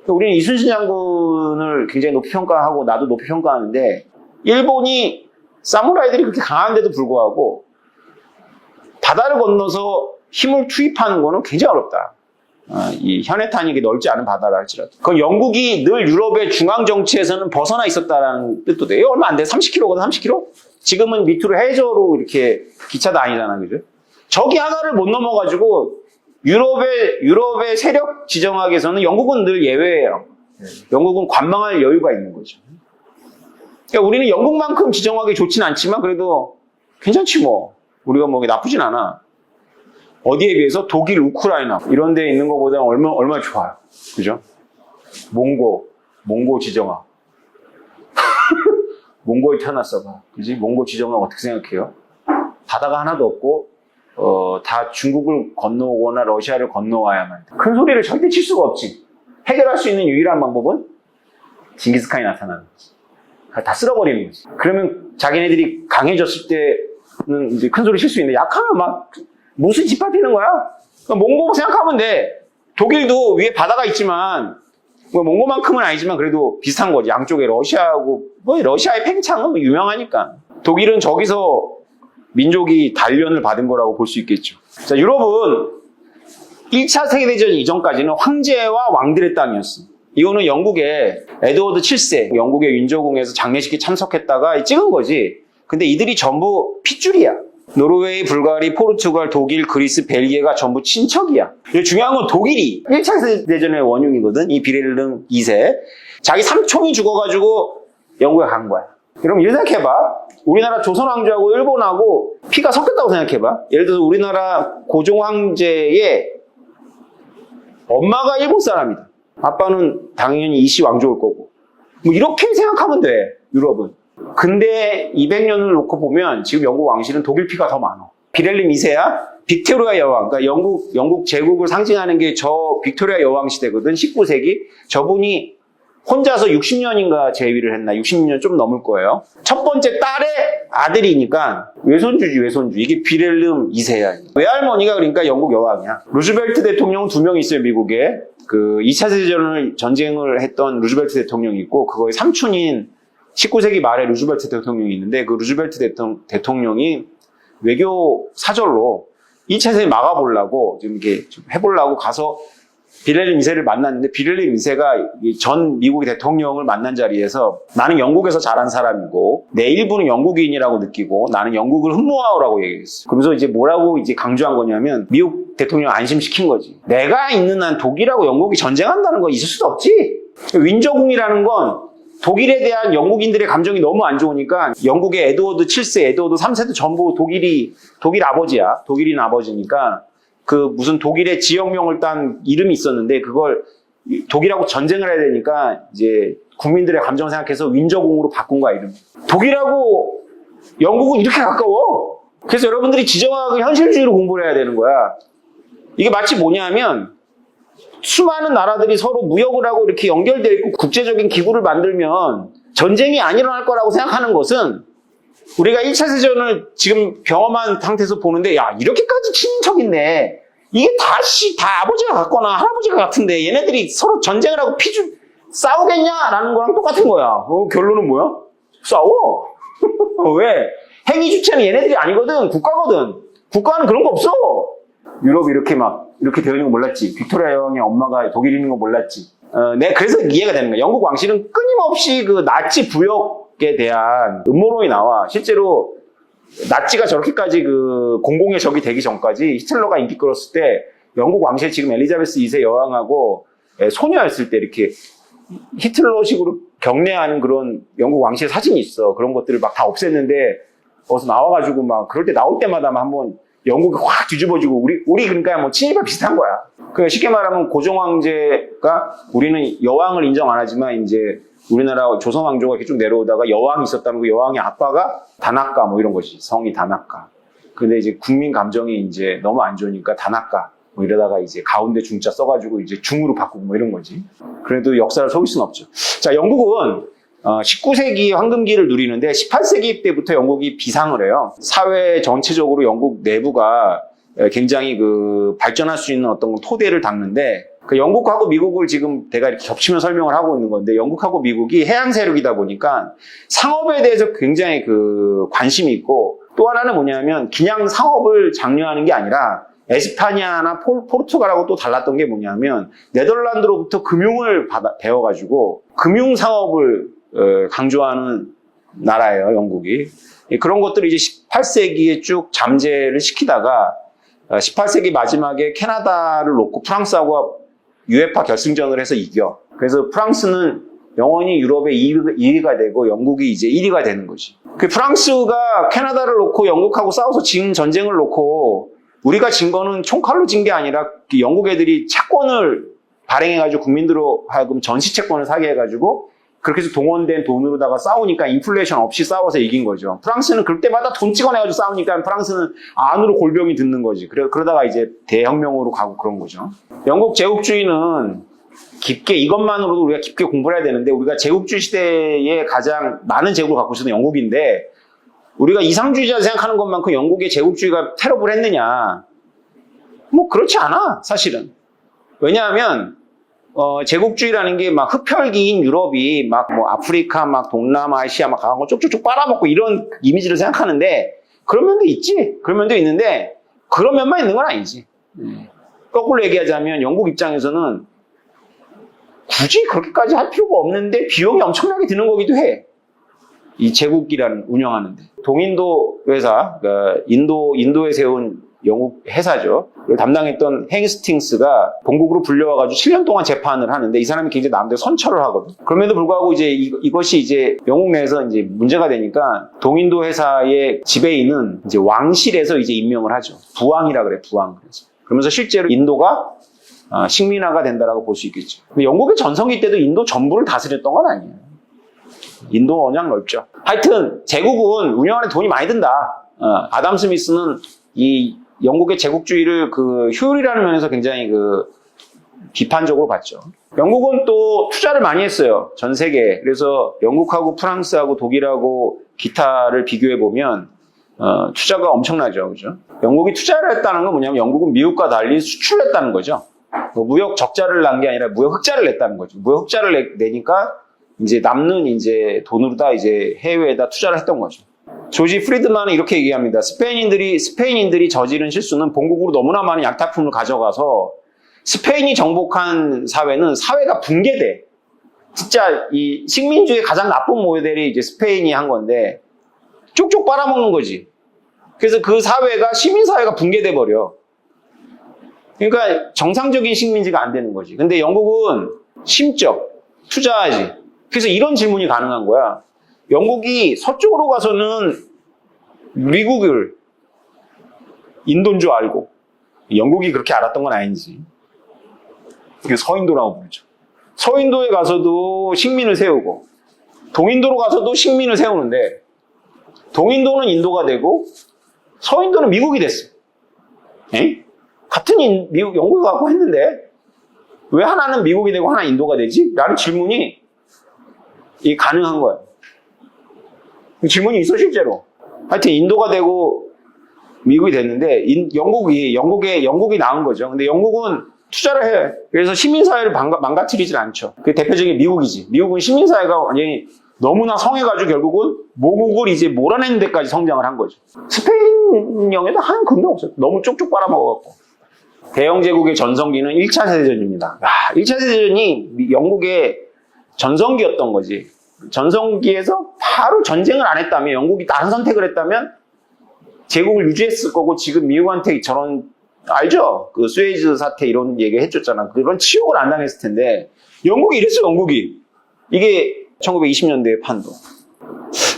우리는 이순신 장군을 굉장히 높이 평가하고 나도 높이 평가하는데 일본이 사무라이들이 그렇게 강한데도 불구하고 바다를 건너서 힘을 투입하는 거는 굉장히 어렵다. 이 현해탄이 이게 넓지 않은 바다라 할지라도. 그럼 영국이 늘 유럽의 중앙 정치에서는 벗어나 있었다라는 뜻도 돼요. 얼마 안 돼. 30km거든, 30km? 지금은 밑으로 해저로 이렇게 기차 다니잖아, 그죠? 저기 하나를 못 넘어가지고 유럽의 세력 지정학에서는 영국은 늘 예외예요. 영국은 관망할 여유가 있는 거죠. 그러니까 우리는 영국만큼 지정학이 좋진 않지만 그래도 괜찮지 뭐. 우리가 뭐 나쁘진 않아. 어디에 비해서 독일, 우크라이나 이런 데 있는 것보다는 얼마나 좋아요. 그죠? 몽고 지정학. 몽고에 태어났어 봐. 그지? 몽고 지정학 어떻게 생각해요? 바다가 하나도 없고 다 중국을 건너오거나 러시아를 건너와야만 돼. 큰 소리를 절대 칠 수가 없지. 해결할 수 있는 유일한 방법은 징기스칸이 나타나는 거지. 다 쓸어버리는 거지. 그러면 자기네들이 강해졌을 때는 이제 큰 소리 칠 수 있는데 약하면 막 무슨 짓밟히는 거야? 몽고 생각하면 돼. 독일도 위에 바다가 있지만 뭐 몽고만큼은 아니지만 그래도 비슷한 거지. 양쪽에 러시아하고 뭐 러시아의 팽창은 뭐 유명하니까. 독일은 저기서 민족이 단련을 받은 거라고 볼 수 있겠죠. 자, 유럽은 1차 세계대전 이전까지는 황제와 왕들의 땅이었어. 이거는 영국의 에드워드 7세, 영국의 윈저궁에서 장례식에 참석했다가 찍은 거지. 근데 이들이 전부 핏줄이야. 노르웨이, 불가리, 포르투갈, 독일, 그리스, 벨기에가 전부 친척이야. 중요한 건 독일이 1차 세계대전의 원흉이거든. 이 비렐름 2세. 자기 삼총이 죽어가지고 영국에 간 거야. 그럼 이렇게 생각해봐. 우리나라 조선 왕조하고 일본하고 피가 섞였다고 생각해봐. 예를 들어서 우리나라 고종 황제의 엄마가 일본 사람이다. 아빠는 당연히 이씨 왕조일 거고. 뭐 이렇게 생각하면 돼, 유럽은. 근데 200년을 놓고 보면 지금 영국 왕실은 독일 피가 더 많아. 비렐름 2세야 빅토리아 여왕. 그러니까 영국 제국을 상징하는 게 저 빅토리아 여왕 시대거든. 19세기. 저분이 혼자서 60년인가 재위를 했나? 60년 좀 넘을 거예요. 첫 번째 딸의 아들이니까 외손주지, 외손주. 이게 비렐름 2세야. 외할머니가 그러니까 영국 여왕이야. 루즈벨트 대통령 2명 있어요, 미국에. 그 2차 세계대전을 전쟁을 했던 루즈벨트 대통령이 있고 그거의 삼촌인 19세기 말에 루즈벨트 대통령이 있는데 그 루즈벨트 대통령이 외교 사절로 2차 세계 막아보려고 좀 이렇게 좀 해보려고 가서 비렐름 2세를 만났는데 비렐름 2세가 전 미국의 대통령을 만난 자리에서 나는 영국에서 자란 사람이고 내 일부는 영국인이라고 느끼고 나는 영국을 흠모하오라고 얘기했어. 그러면서 이제 뭐라고 이제 강조한 거냐면 미국 대통령 안심시킨 거지. 내가 있는 한 독일하고 영국이 전쟁한다는 건 있을 수도 없지. 윈저궁이라는 건 독일에 대한 영국인들의 감정이 너무 안 좋으니까 영국의 에드워드 7세, 에드워드 3세도 전부 독일 아버지야. 독일인 아버지니까 그 무슨 독일의 지역명을 딴 이름이 있었는데 그걸 독일하고 전쟁을 해야 되니까 이제 국민들의 감정을 생각해서 윈저궁으로 바꾼 거야, 이름. 독일하고 영국은 이렇게 가까워. 그래서 여러분들이 지정학을 현실주의로 공부를 해야 되는 거야. 이게 마치 뭐냐면 수많은 나라들이 서로 무역을 하고 이렇게 연결되어 있고 국제적인 기구를 만들면 전쟁이 안 일어날 거라고 생각하는 것은 우리가 1차 세전을 지금 경험한 상태에서 보는데 야 이렇게까지 친인척 있네. 이게 다 아버지가 같거나 할아버지가 같은데 얘네들이 서로 전쟁을 하고 싸우겠냐라는 거랑 똑같은 거야. 결론은 뭐야? 싸워. 왜? 행위 주체는 얘네들이 아니거든. 국가거든. 국가는 그런 거 없어. 유럽이 이렇게 되어 있는 거 몰랐지. 빅토리아 여왕의 엄마가 독일인인 거 몰랐지. 그래서 이해가 되는 거야. 영국 왕실은 끊임없이 그 나치 부역에 대한 음모론이 나와. 실제로 나치가 저렇게까지 그 공공의 적이 되기 전까지 히틀러가 인기 끌었을 때 영국 왕실 지금 엘리자베스 2세 여왕하고 소녀였을 때 이렇게 히틀러식으로 경례하는 그런 영국 왕실 사진이 있어. 그런 것들을 막 다 없앴는데 어디서 나와가지고 막 그럴 때 나올 때마다 막 한번 영국이 확 뒤집어지고 우리 그러니까 뭐 친일파 비슷한 거야. 그 쉽게 말하면 고종 황제가 우리는 여왕을 인정 안 하지만 이제 우리나라 조선 왕조가 이렇게 쭉 내려오다가 여왕이 있었다는 거 여왕의 아빠가 다나카 뭐 이런 거지. 성이 다나카. 근데 이제 국민 감정이 이제 너무 안 좋으니까 다나카. 뭐 이러다가 이제 가운데 중자 써가지고 이제 중으로 바꾸고 뭐 이런 거지. 그래도 역사를 속일 수는 없죠. 자, 영국은 19세기 황금기를 누리는데 18세기 때부터 영국이 비상을 해요. 사회 전체적으로 영국 내부가 굉장히 발전할 수 있는 어떤 토대를 닦는데, 영국하고 미국을 지금 내가 이렇게 겹치면 설명을 하고 있는 건데, 영국하고 미국이 해양 세력이다 보니까 상업에 대해서 굉장히 관심이 있고, 또 하나는 뭐냐면 그냥 상업을 장려하는 게 아니라 에스파냐나 포르투갈하고 또 달랐던 게 뭐냐면 네덜란드로부터 금융을 배워가지고 금융 상업을 강조하는 나라예요, 영국이. 그런 것들을 이제 18세기에 쭉 잠재를 시키다가 18세기 마지막에 캐나다를 놓고 프랑스하고 UEFA 결승전을 해서 이겨. 그래서 프랑스는 영원히 유럽의 2위가 되고 영국이 이제 1위가 되는 거지. 프랑스가 캐나다를 놓고 영국하고 싸워서 진 전쟁을 놓고 우리가 진 거는 총칼로 진 게 아니라 영국 애들이 채권을 발행해가지고 국민들로 하여금 전시 채권을 사게 해가지고 그렇게 해서 동원된 돈으로다가 싸우니까 인플레이션 없이 싸워서 이긴 거죠. 프랑스는 그때마다 돈 찍어내가지고 싸우니까 프랑스는 안으로 골병이 듣는 거지. 그러다가 이제 대혁명으로 가고 그런 거죠. 영국 제국주의는 깊게, 이것만으로도 우리가 깊게 공부를 해야 되는데, 우리가 제국주의 시대에 가장 많은 제국을 갖고 있었던 영국인데, 우리가 이상주의자 생각하는 것만큼 영국의 제국주의가 테러를 했느냐? 뭐 그렇지 않아, 사실은. 왜냐하면 제국주의라는 게 막 흡혈귀인 유럽이 막 뭐 아프리카, 막 동남아, 아시아 막 강한 거 쪽쪽쪽 빨아먹고 이런 이미지를 생각하는데, 그런 면도 있지. 그런 면도 있는데 그런 면만 있는 건 아니지. 거꾸로 얘기하자면 영국 입장에서는 굳이 그렇게까지 할 필요가 없는데 비용이 엄청나게 드는 거기도 해. 이 제국이라는 운영하는데. 동인도 회사, 그러니까 인도에 세운 영국 회사죠. 그걸 담당했던 헤이스팅스가 본국으로 불려와가지고 7년 동안 재판을 하는데, 이 사람이 굉장히 남들 선처를 하거든. 그럼에도 불구하고 이제 이것이 이제 영국 내에서 이제 문제가 되니까 동인도 회사의 지배인은 이제 왕실에서 이제 임명을 하죠. 부왕이라 그래, 부왕. 그러면서 실제로 인도가 식민화가 된다라고 볼 수 있겠죠. 근데 영국의 전성기 때도 인도 전부를 다스렸던 건 아니에요. 인도 워낙 넓죠. 하여튼 제국은 운영하는 돈이 많이 든다. 아담 스미스는 이 영국의 제국주의를 효율이라는 면에서 굉장히 비판적으로 봤죠. 영국은 또 투자를 많이 했어요, 전 세계에. 그래서 영국하고 프랑스하고 독일하고 기타를 비교해 보면 투자가 엄청나죠, 그죠? 영국이 투자를 했다는 건 뭐냐면 영국은 미국과 달리 수출을 했다는 거죠. 무역 적자를 난 게 아니라 무역 흑자를 냈다는 거죠. 무역 흑자를 내니까 이제 남는 이제 돈으로 이제 해외에다 투자를 했던 거죠. 조지 프리드만은 이렇게 얘기합니다. 스페인인들이 저지른 실수는 본국으로 너무나 많은 약탈품을 가져가서 스페인이 정복한 사회가 붕괴돼. 진짜 이 식민주의 가장 나쁜 모델이 이제 스페인이 한 건데 쪽쪽 빨아먹는 거지. 그래서 그 사회가 시민사회가 붕괴돼 버려. 그러니까 정상적인 식민지가 안 되는 거지. 근데 영국은 심적, 투자하지. 그래서 이런 질문이 가능한 거야. 영국이 서쪽으로 가서는 미국을 인도인 줄 알고, 영국이 그렇게 알았던 건 아닌지. 이게 서인도라고 부르죠. 서인도에 가서도 식민을 세우고, 동인도로 가서도 식민을 세우는데, 동인도는 인도가 되고, 서인도는 미국이 됐어. 에? 같은 영국을 갖고 했는데, 왜 하나는 미국이 되고 하나 인도가 되지? 라는 질문이 가능한 거예요. 질문이 있어, 실제로. 하여튼 인도가 되고 미국이 됐는데, 영국이 나은 거죠. 근데 영국은 투자를 해. 그래서 시민사회를 망가뜨리질 않죠. 그게 대표적인 미국이지. 미국은 시민사회가 완전히 너무나 성해가지고 결국은 모국을 이제 몰아내는 데까지 성장을 한 거죠. 스페인령에도 한 근도 없어요. 너무 쪽쪽 빨아먹어갖고. 대영제국의 전성기는 1차 세계대전입니다. 1차 세계대전이 영국의 전성기였던 거지. 전성기에서 바로 전쟁을 안 했다면, 영국이 다른 선택을 했다면 제국을 유지했을 거고, 지금 미국한테 저런, 알죠? 스웨이즈 사태 이런 얘기 해줬잖아. 그런 치욕을 안 당했을 텐데, 영국이 이랬어, 영국이. 이게 1920년대의 판도.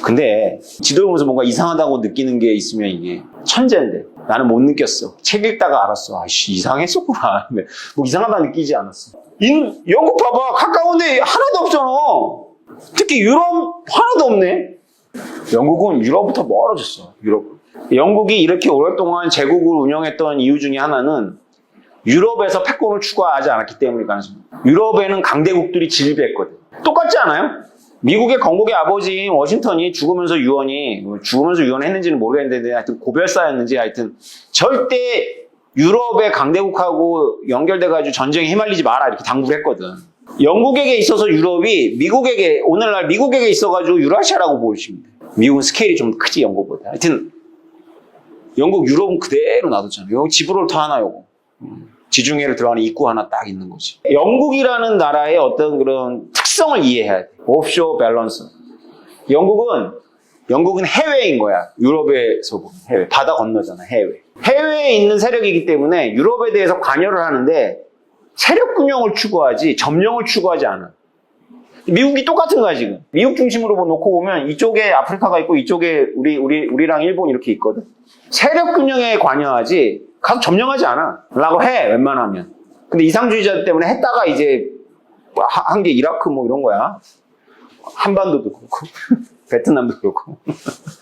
근데 지도 보면서 뭔가 이상하다고 느끼는 게 있으면 이게 천재인데 나는 못 느꼈어. 책 읽다가 알았어. 아이씨, 이상했었구나. 뭐 이상하다 느끼지 않았어. 영국 봐봐. 가까운데 하나도 없잖아. 특히 유럽 하나도 없네. 영국은 유럽부터 멀어졌어. 영국이 이렇게 오랫동안 제국을 운영했던 이유 중에 하나는 유럽에서 패권을 추구하지 않았기 때문일 가능성입니다. 유럽에는 강대국들이 지배했거든. 똑같지 않아요? 미국의 건국의 아버지인 워싱턴이 죽으면서 유언했는지는 모르겠는데 하여튼 고별사였는지 하여튼 절대 유럽의 강대국하고 연결돼가지고 전쟁에 휘말리지 마라 이렇게 당부를 했거든. 영국에게 있어서 유럽이 오늘날 미국에게 있어가지고 유라시아라고 보시면 돼요. 미국은 스케일이 좀 크지 영국보다. 하여튼 영국 유럽은 그대로 놔뒀잖아요. 여기 지브롤터 하나 요거. 지중해를 들어가는 입구 하나 딱 있는 거지. 영국이라는 나라의 어떤 그런 특성을 이해해야 돼. 오프쇼어 밸런스. 영국은 해외인 거야. 유럽에서 보면 해외. 바다 건너잖아, 해외. 해외에 있는 세력이기 때문에 유럽에 대해서 관여를 하는데 세력 균형을 추구하지 점령을 추구하지 않아. 미국이 똑같은 거야, 지금. 미국 중심으로 놓고 보면 이쪽에 아프리카가 있고 이쪽에 우리랑 일본 이렇게 있거든. 세력 균형에 관여하지 가서 점령하지 않아. 라고 해, 웬만하면. 근데 이상주의자 때문에 했다가 이제 한 게 이라크 뭐 이런 거야. 한반도도 그렇고 베트남도 그렇고.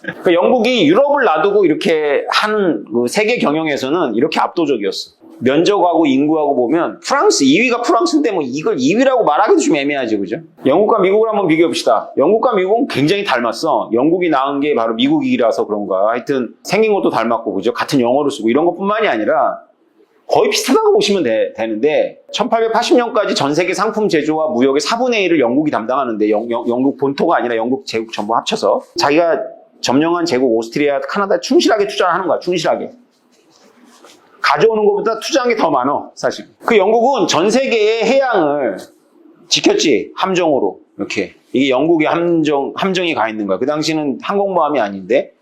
그러니까 영국이 유럽을 놔두고 이렇게 하는 그 세계 경영에서는 이렇게 압도적이었어. 면적하고 인구하고 보면 프랑스 2위가 프랑스인데 뭐 이걸 2위라고 말하기도 좀 애매하지, 그죠? 영국과 미국을 한번 비교해 봅시다. 영국과 미국은 굉장히 닮았어. 영국이 낳은 게 바로 미국이라서 그런가. 하여튼 생긴 것도 닮았고, 그죠? 같은 영어를 쓰고 이런 것뿐만이 아니라 거의 비슷하다고 보시면 되는데 1880년까지 전 세계 상품 제조와 무역의 4분의 1을 영국이 담당하는데 영국 본토가 아니라 영국 제국 전부 합쳐서 자기가 점령한 제국 오스트리아, 카나다에 충실하게 투자를 하는 거야. 충실하게. 가져오는 것보다 투자한 게 더 많아, 사실. 그 영국은 전 세계의 해양을 지켰지, 함정으로. 이렇게. 이게 영국의 함정이 가 있는 거야. 그 당시는 항공모함이 아닌데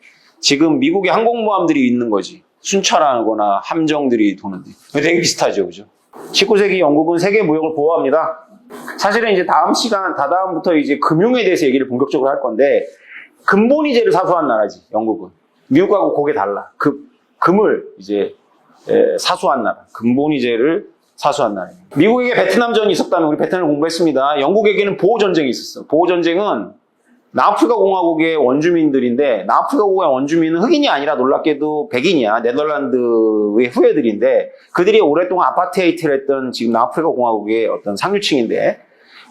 지금 미국의 항공모함들이 있는 거지. 순찰하거나 함정들이 도는데. 되게 비슷하죠, 그죠? 19세기 영국은 세계 무역을 보호합니다. 사실은 이제 다다음부터 이제 금융에 대해서 얘기를 본격적으로 할 건데, 근본이제를 사수한 나라지, 영국은. 미국하고 그게 달라. 금을 이제 사수한 나라. 근본이제를 사수한 나라예요. 미국에게 베트남전이 있었다면 우리 베트남을 공부했습니다. 영국에게는 보호전쟁이 있었어. 보호전쟁은 남아프리카 공화국의 원주민들인데, 남아프리카 공화국의 원주민은 흑인이 아니라 놀랍게도 백인이야. 네덜란드의 후예들인데, 그들이 오랫동안 아파테이트를 했던 지금 남아프리카 공화국의 어떤 상류층인데,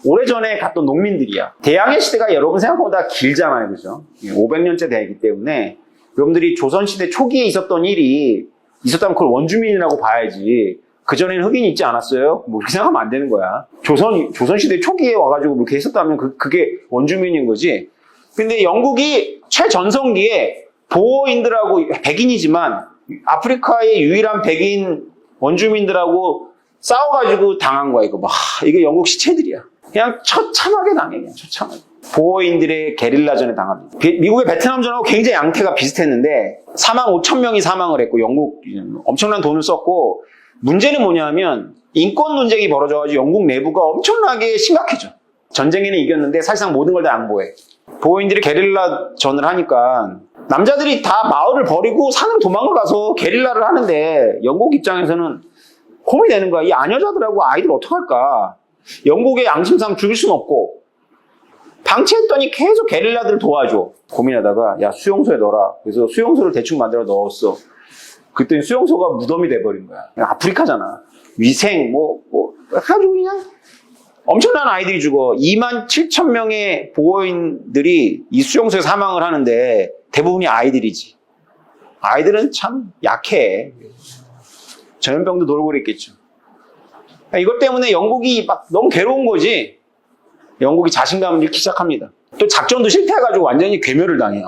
오래전에 갔던 농민들이야. 대항해 시대가 여러분 생각보다 길잖아요, 그죠? 500년째 되기 때문에 여러분들이 조선시대 초기에 있었던 일이 있었다면 그걸 원주민이라고 봐야지. 그전에는 흑인이 있지 않았어요? 뭐 그렇게 생각하면 안 되는 거야. 조선시대 초기에 와가지고 그렇게 했었다면 그게 원주민인 거지. 근데 영국이 최전성기에 보호인들하고 백인이지만 아프리카의 유일한 백인 원주민들하고 싸워가지고 당한 거야, 이거. 이게 영국 시체들이야. 그냥 처참하게 당해, 그냥 처참하게. 보호인들의 게릴라전에 당합니다. 미국의 베트남전하고 굉장히 양태가 비슷했는데 45,000명이 사망을 했고 영국 엄청난 돈을 썼고 문제는 뭐냐면 인권 논쟁이 벌어져가지고 영국 내부가 엄청나게 심각해져. 전쟁에는 이겼는데 사실상 모든 걸 다 양보해. 보호인들이 게릴라전을 하니까 남자들이 다 마을을 버리고 산으로 도망을 가서 게릴라를 하는데 영국 입장에서는 고민이 되는 거야. 이 아녀자들하고 아이들 어떡할까? 영국의 양심상 죽일 수는 없고 방치했더니 계속 게릴라들을 도와줘. 고민하다가 야 수용소에 넣어라. 그래서 수용소를 대충 만들어 넣었어. 그랬더니 수용소가 무덤이 돼버린 거야. 아프리카잖아. 위생 해가지고 그냥 엄청난 아이들이 죽어. 27,000명의 보호인들이 이 수용소에 사망을 하는데 대부분이 아이들이지. 아이들은 참 약해. 전염병도 돌고 그랬겠죠. 이것 때문에 영국이 막 너무 괴로운 거지. 영국이 자신감을 잃기 시작합니다. 또 작전도 실패해가지고 완전히 괴멸을 당해.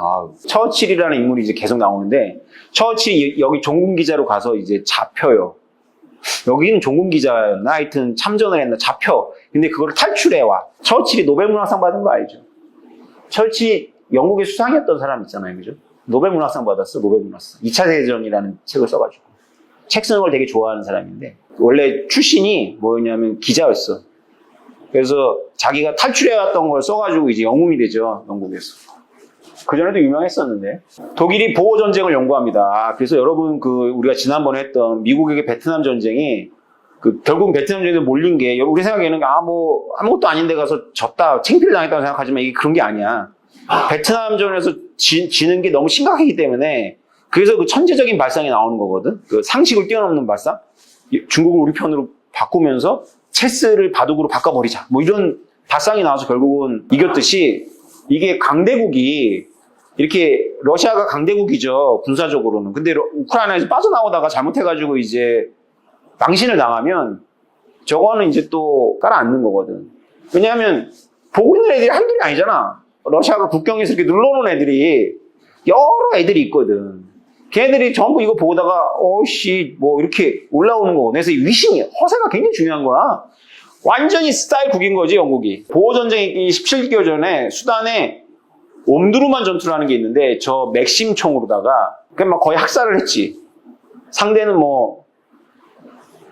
처칠이라는 인물이 이제 계속 나오는데 처칠이 여기 종군 기자로 가서 이제 잡혀요. 여기는 종군 기자였나? 하여튼 참전을 했나? 잡혀. 근데 그걸 탈출해와. 처칠이 노벨문학상 받은 거 알죠? 처칠이 영국의 수상이었던 사람 있잖아요, 그죠? 노벨문학상 받았어, 노벨문학상. 2차 세계대전이라는 책을 써가지고. 책 쓰는 걸 되게 좋아하는 사람인데 원래 출신이 뭐였냐면 기자였어. 그래서 자기가 탈출해왔던 걸 써가지고 이제 영웅이 되죠, 영국에서. 그전에도 유명했었는데. 독일이 보호전쟁을 연구합니다. 그래서 여러분, 우리가 지난번에 했던 미국에게 베트남 전쟁이, 결국 베트남 전쟁에 몰린 게, 우리 생각에는, 아무것도 아닌데 가서 졌다, 창피를 당했다고 생각하지만 이게 그런 게 아니야. 베트남전에서 지는 게 너무 심각하기 때문에, 그래서 그 천재적인 발상이 나오는 거거든? 그 상식을 뛰어넘는 발상? 중국을 우리 편으로 바꾸면서 체스를 바둑으로 바꿔버리자. 뭐 이런 발상이 나와서 결국은 이겼듯이 이게 강대국이 이렇게 러시아가 강대국이죠. 군사적으로는. 근데 우크라이나에서 빠져나오다가 잘못해가지고 이제 망신을 당하면 저거는 이제 또 깔아앉는 거거든. 왜냐하면 보고 있는 애들이 한둘이 아니잖아. 러시아가 국경에서 이렇게 눌러놓은 애들이 여러 애들이 있거든. 걔네들이 전부 이거 보다가 어씨 뭐 이렇게 올라오는 거거든. 그래서 위신이 허세가 굉장히 중요한 거야. 완전히 스타일 국인 거지 영국이. 보호전쟁이 17개월 전에 수단에 옴두루만 전투를 하는 게 있는데 저 맥심 총으로다가 그냥 막 거의 학살을 했지. 상대는 뭐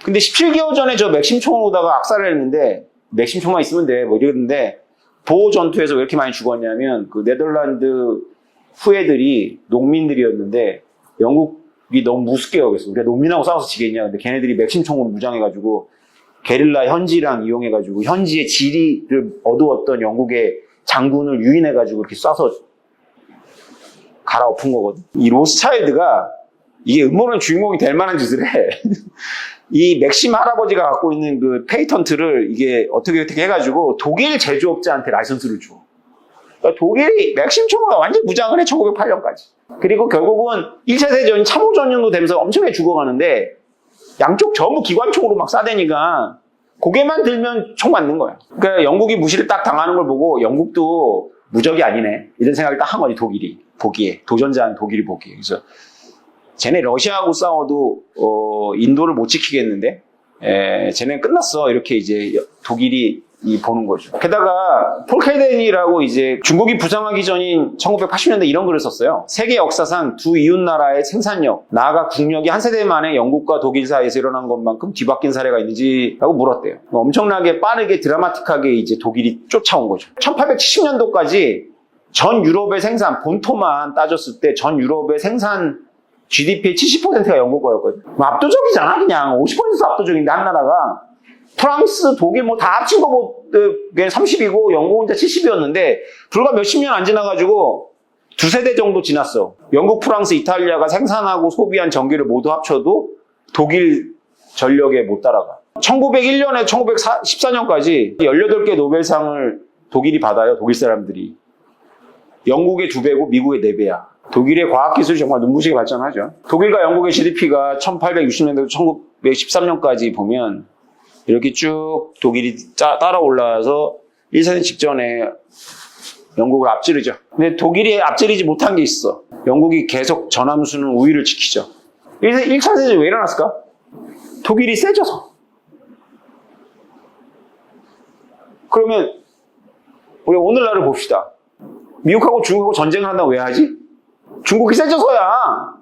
근데 17개월 전에 저 맥심 총으로다가 학살을 했는데 맥심 총만 있으면 돼 뭐 이랬는데 보호 전투에서 왜 이렇게 많이 죽었냐면 그 네덜란드 후예들이 농민들이었는데 영국이 너무 무섭게 여겼어. 우리가 농민하고 싸워서 지겠냐. 근데 걔네들이 맥심 총으로 무장해가지고 게릴라 현지랑 이용해가지고 현지의 지리를 얻어왔던 영국의 장군을 유인해가지고 이렇게 쏴서 갈아엎은 거거든. 이 로스차일드가 이게 음모론 주인공이 될 만한 짓을 해. 이 맥심 할아버지가 갖고 있는 그 페이턴트를 이게 어떻게 해가지고 독일 제조업자한테 라이선스를 줘. 그러니까 독일이 맥심 총으로 완전 무장을 해, 1908년까지. 그리고 결국은 1차 세계대전이 참호전쟁도 되면서 엄청나게 죽어가는데 양쪽 전부 기관총으로 막 쏴대니까 고개만 들면 총 맞는 거야. 그러니까 영국이 무시를 딱 당하는 걸 보고 영국도 무적이 아니네. 이런 생각을 딱 한 거지, 독일이. 보기에. 도전자한 독일이 보기에. 그래서 쟤네 러시아하고 싸워도 인도를 못 지키겠는데 쟤네 끝났어. 이렇게 이제 독일이 보는 거죠. 게다가 폴케덴이라고 이제 중국이 부상하기 전인 1980년대 이런 글을 썼어요. 세계 역사상 두 이웃 나라의 생산력, 나아가 국력이 한 세대 만에 영국과 독일 사이에서 일어난 것만큼 뒤바뀐 사례가 있는지라고 물었대요. 엄청나게 빠르게 드라마틱하게 이제 독일이 쫓아온 거죠. 1870년도까지 전 유럽의 생산, 본토만 따졌을 때 전 유럽의 생산 GDP의 70%가 영국 거였거든. 압도적이잖아, 그냥. 50% 압도적인데, 한 나라가. 프랑스, 독일 뭐 다 합친 거 뭐 30이고 영국 혼자 70이었는데 불과 몇십 년 안 지나가지고 두세 대 정도 지났어. 영국, 프랑스, 이탈리아가 생산하고 소비한 전기를 모두 합쳐도 독일 전력에 못 따라가. 1901년에 1914년까지 18개 노벨상을 독일이 받아요. 독일 사람들이. 영국의 2배고 미국의 4배야. 독일의 과학기술이 정말 눈부시게 발전하죠. 독일과 영국의 GDP가 1860년대부터 1913년까지 보면 이렇게 쭉 독일이 따라 올라와서 1세대 직전에 영국을 앞지르죠. 근데 독일이 앞지르지 못한 게 있어. 영국이 계속 전함수는 우위를 지키죠. 1차 세대전이 왜 일어났을까? 독일이 세져서. 그러면 우리 오늘날을 봅시다. 미국하고 중국하고 전쟁을 한다고 왜 하지? 중국이 세져서야.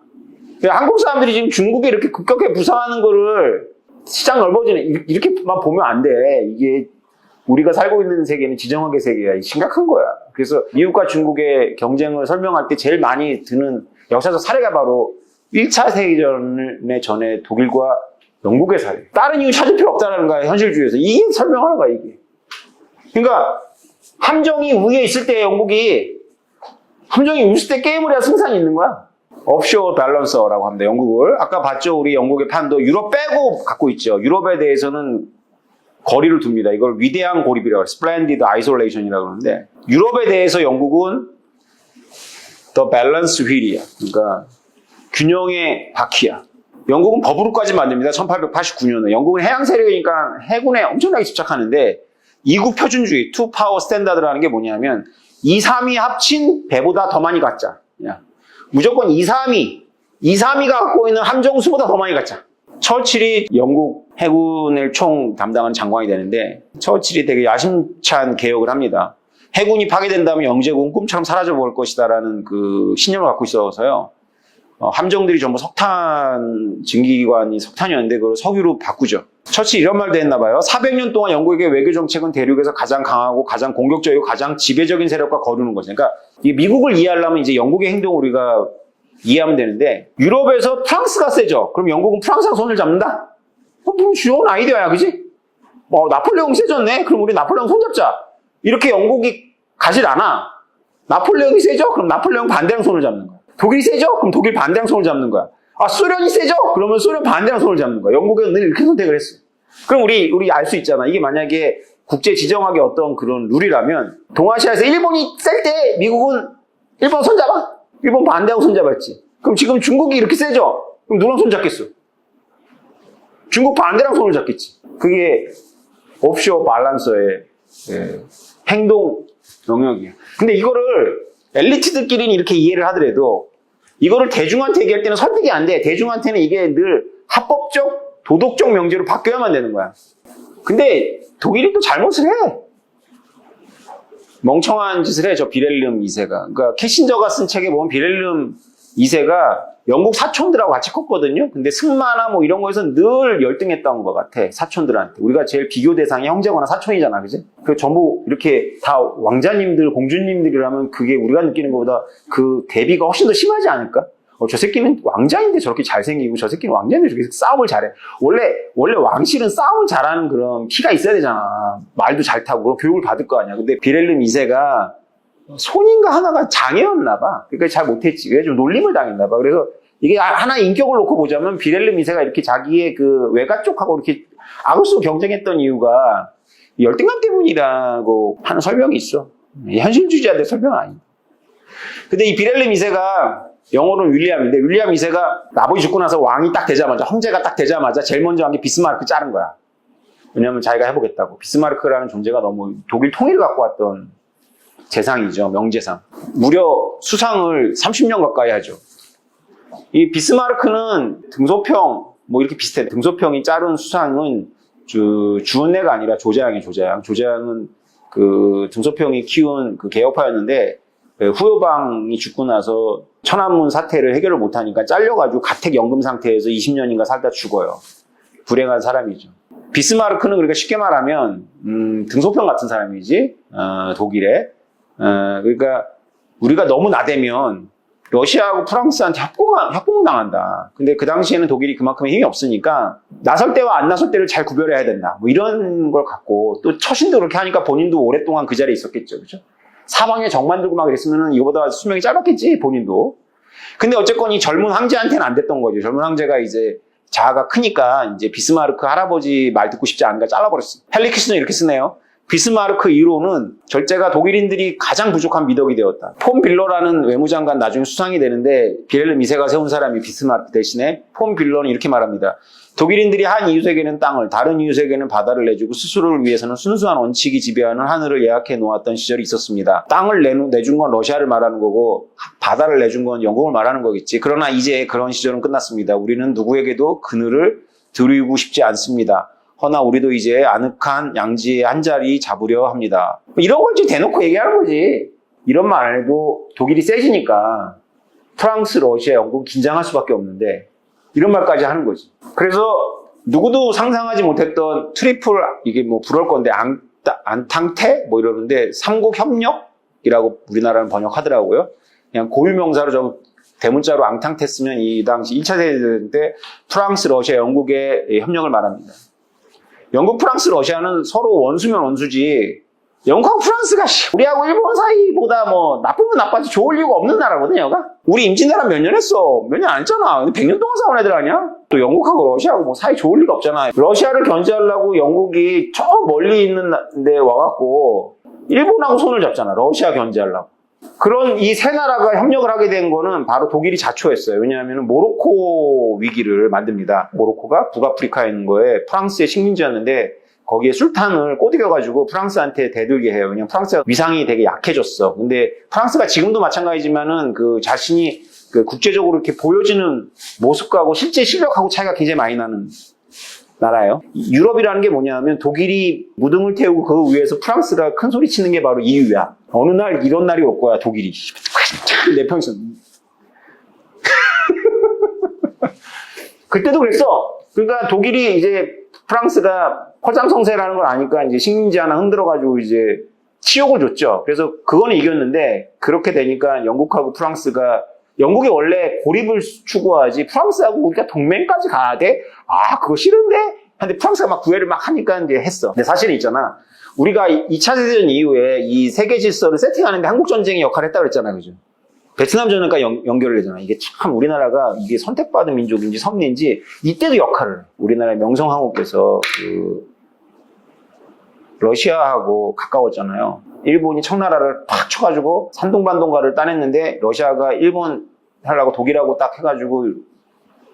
한국 사람들이 지금 중국에 이렇게 급격하게 부상하는 거를 시장 넓어지는 이렇게만 보면 안 돼. 이게 우리가 살고 있는 세계는 지정학의 세계야. 심각한 거야. 그래서 미국과 중국의 경쟁을 설명할 때 제일 많이 드는 역사적 사례가 바로 1차 세계대전 전에 독일과 영국의 사례. 다른 이유 찾을 필요 없다는 거야, 현실주의에서. 이게 설명하는 거야, 이게. 그러니까 함정이 위에 있을 때 함정이 있을 때 게임을 해야 승산이 있는 거야. 옵쇼어 밸런서라고 합니다. 영국을. 아까 봤죠? 우리 영국의 판도 유럽 빼고 갖고 있죠. 유럽에 대해서는 거리를 둡니다. 이걸 위대한 고립이라고 해요. Splendid Isolation이라고 하는데 유럽에 대해서 영국은 The Balance Wheel이야. 그러니까 균형의 바퀴야. 영국은 법으로까지 만듭니다. 1889년에. 영국은 해양 세력이니까 해군에 엄청나게 집착하는데 이국 표준주의, 투 파워 스탠다드라는 게 뭐냐면 2, 3위 합친 배보다 더 많이 갖자. 무조건 2, 3위가 갖고 있는 함정 수보다 더 많이 갖자. 처칠이 영국 해군을 총 담당하는 장관이 되는데 처칠이 되게 야심찬 개혁을 합니다. 해군이 파괴된다면 영제국은 꿈처럼 사라져버릴 것이다라는 그 신념을 갖고 있어서요. 함정들이 전부 석탄, 증기기관이 석탄이었는데 그걸 석유로 바꾸죠. 처칠이 이런 말도 했나 봐요. 400년 동안 영국의 외교 정책은 대륙에서 가장 강하고 가장 공격적이고 가장 지배적인 세력과 거르는 거죠. 그러니까 이 미국을 이해하려면 이제 영국의 행동을 우리가 이해하면 되는데 유럽에서 프랑스가 세죠. 그럼 영국은 프랑스랑 손을 잡는다? 너무 좋은 아이디어야, 그지? 나폴레옹이 세졌네? 그럼 우리 나폴레옹 손잡자. 이렇게 영국이 가질 않아. 나폴레옹이 세죠? 그럼 나폴레옹 반대랑 손을 잡는 거야. 독일이 세죠? 그럼 독일 반대랑 손을 잡는 거야. 아, 소련이 세죠? 그러면 소련 반대랑 손을 잡는 거야. 영국은 늘 이렇게 선택을 했어. 그럼 우리 알 수 있잖아. 이게 만약에 국제 지정학의 어떤 그런 룰이라면 동아시아에서 일본이 셀 때 미국은 일본 손잡아? 일본 반대하고 손잡았지. 그럼 지금 중국이 이렇게 세죠? 그럼 누구랑 손잡겠어? 중국 반대랑 손을 잡겠지. 그게 옵쇼어 밸런서의 행동 영역이에요. 근데 이거를 엘리트들끼리는 이렇게 이해를 하더라도 이거를 대중한테 얘기할 때는 설득이 안 돼. 대중한테는 이게 늘 합법적, 도덕적 명제로 바뀌어야만 되는 거야. 근데 독일이 또 잘못을 해. 멍청한 짓을 해, 저 비렐름 2세가. 그러니까 캐신저가 쓴 책에 보면 비렐름 2세가 영국 사촌들하고 같이 컸거든요. 근데 승마나 뭐 이런 거에서 늘 열등했던 것 같아, 사촌들한테. 우리가 제일 비교 대상이 형제거나 사촌이잖아, 그지? 그 전부 이렇게 다 왕자님들, 공주님들이라면 그게 우리가 느끼는 것보다 그 대비가 훨씬 더 심하지 않을까? 저 새끼는 왕자인데 저렇게 잘생기고 저 새끼는 왕자인데 저렇게 싸움을 잘해. 원래 왕실은 싸움을 잘하는 그런 피가 있어야 되잖아. 말도 잘 타고 그런 교육을 받을 거 아니야. 근데 비렐름 2세가 손인가 하나가 장애였나 봐. 그러니까 잘 못했지. 그래서 좀 놀림을 당했나 봐. 그래서 이게 하나의 인격을 놓고 보자면 비렐름 2세가 이렇게 자기의 그 외가 쪽하고 이렇게 아우스 경쟁했던 이유가 열등감 때문이라고 하는 설명이 있어. 현실주의자들 설명은 아니야. 근데 이 비렐름 2세가 영어로는 윌리엄인데 윌리엄 2세가 아버지 죽고 나서 왕이 딱 되자마자 형제가 딱 되자마자 제일 먼저 한 게 비스마르크 자른 거야. 왜냐면 자기가 해보겠다고. 비스마르크라는 존재가 너무 독일 통일을 갖고 왔던 재상이죠. 명재상. 무려 수상을 30년 가까이 하죠. 이 비스마르크는 등소평 뭐 이렇게 비슷해. 등소평이 자른 수상은 주은내가 아니라 조자양이에요. 조자양. 조자양은 그 등소평이 키운 그 개혁파였는데 후효방이 죽고 나서 천안문 사태를 해결을 못하니까 잘려가지고 가택연금 상태에서 20년인가 살다 죽어요. 불행한 사람이죠. 비스마르크는 그러니까 쉽게 말하면 등소평 같은 사람이지. 독일에. 그러니까 우리가 너무 나대면 러시아하고 프랑스한테 협공당한다. 근데 그 당시에는 독일이 그만큼의 힘이 없으니까 나설 때와 안 나설 때를 잘 구별해야 된다. 뭐 이런 걸 갖고 또 처신도 그렇게 하니까 본인도 오랫동안 그 자리에 있었겠죠. 그죠? 사방에 정 만들고 막 이랬으면 이거보다 수명이 짧았겠지, 본인도. 근데 어쨌건 이 젊은 황제한테는 안 됐던 거죠. 젊은 황제가 이제 자아가 크니까 이제 비스마르크 할아버지 말 듣고 싶지 않으니까 잘라버렸어. 헬리키스는 이렇게 쓰네요. 비스마르크 이론은 절제가 독일인들이 가장 부족한 미덕이 되었다. 폰 빌러라는 외무장관 나중에 수상이 되는데 비렐름 2세가 세운 사람이 비스마르크 대신에 폰 빌러는 이렇게 말합니다. 독일인들이 한 이웃에게는 땅을, 다른 이웃에게는 바다를 내주고 스스로를 위해서는 순수한 원칙이 지배하는 하늘을 예약해 놓았던 시절이 있었습니다. 땅을 내준 건 러시아를 말하는 거고 바다를 내준 건 영국을 말하는 거겠지. 그러나 이제 그런 시절은 끝났습니다. 우리는 누구에게도 그늘을 드리고 싶지 않습니다. 허나 우리도 이제 아늑한 양지의 한 자리 잡으려 합니다. 이런 걸 이제 대놓고 얘기하는 거지. 이런 말 안 해도 독일이 세지니까 프랑스, 러시아, 영국 긴장할 수밖에 없는데 이런 말까지 하는 거지. 그래서 누구도 상상하지 못했던 트리플, 이게 뭐 불어올 건데 안탕테? 뭐 이러는데 삼국협력이라고 우리나라는 번역하더라고요. 그냥 고유명사로 좀 대문자로 앙탕테 쓰면 이 당시 1차 세계대전 때 프랑스, 러시아, 영국의 협력을 말합니다. 영국, 프랑스, 러시아는 서로 원수면 원수지. 영국하고 프랑스가 우리하고 일본 사이보다 뭐 나쁘면 나빠지 좋을 이유가 없는 나라거든, 여가. 우리 임진왜란 몇 년 했어? 몇 년 안 했잖아. 100년 동안 싸운 애들 아니야? 또 영국하고 러시아하고 뭐 사이 좋을 리가 없잖아. 러시아를 견제하려고 영국이 저 멀리 있는 데 와갖고 일본하고 손을 잡잖아. 러시아 견제하려고. 그런 이 세 나라가 협력을 하게 된 거는 바로 독일이 자초했어요. 왜냐하면 모로코 위기를 만듭니다. 모로코가 북아프리카에 있는 거에 프랑스의 식민지였는데 거기에 술탄을 꼬드겨가지고 프랑스한테 대들게 해요. 왜냐면 프랑스가 위상이 되게 약해졌어. 근데 프랑스가 지금도 마찬가지지만은 그 자신이 그 국제적으로 이렇게 보여지는 모습하고 실제 실력하고 차이가 굉장히 많이 나는 나라예요. 유럽이라는 게 뭐냐면 독일이 무등을 태우고 그 위에서 프랑스가 큰 소리 치는 게 바로 이유야. 어느 날 이런 날이 올 거야, 독일이. 내 평생. 그때도 그랬어. 그러니까 독일이 이제 프랑스가 허장성세라는 걸 아니까 이제 식민지 하나 흔들어가지고 이제 치욕을 줬죠. 그래서 그거는 이겼는데 그렇게 되니까 영국하고 프랑스가 영국이 원래 고립을 추구하지 프랑스하고 우리가 동맹까지 가야 돼? 아, 그거 싫은데? 근데 프랑스가 막 구애를 막 하니까 이제 했어. 근데 사실은 있잖아. 우리가 2차 세계대전 이후에 이 세계 질서를 세팅하는데 한국전쟁이 역할을 했다고 그랬잖아요. 그죠? 베트남전과 연결을 되잖아. 이게 참 우리나라가 이게 선택받은 민족인지 섭리인지 이때도 역할을 해. 우리나라의 명성황후께서 러시아하고 가까웠잖아요. 일본이 청나라를 팍 쳐가지고 산둥반동가를 따냈는데 러시아가 일본 하려고 독일하고 딱 해가지고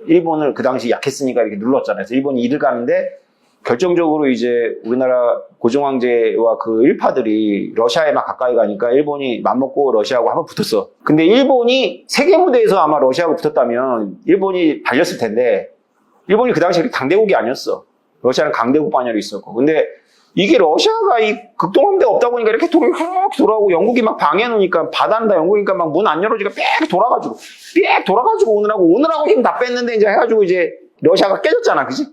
일본을 그 당시 약했으니까 이렇게 눌렀잖아요. 그래서 일본이 이를 가는데 결정적으로 이제 우리나라 고종황제와 그 일파들이 러시아에 막 가까이 가니까 일본이 맘먹고 러시아하고 한번 붙었어. 근데 일본이 세계 무대에서 아마 러시아하고 붙었다면 일본이 발렸을 텐데 일본이 그 당시에 강대국이 아니었어. 러시아는 강대국 반열이 있었고. 근데 이게 러시아가 이 극동함대가 없다 보니까 이렇게 돌아오고 영국이 막 방해해놓으니까 바다는 다 영국이니까 막 문 안 열어주니까 빽 돌아가지고 오느라고 힘 다 뺐는데 이제 해가지고 이제 러시아가 깨졌잖아. 그지?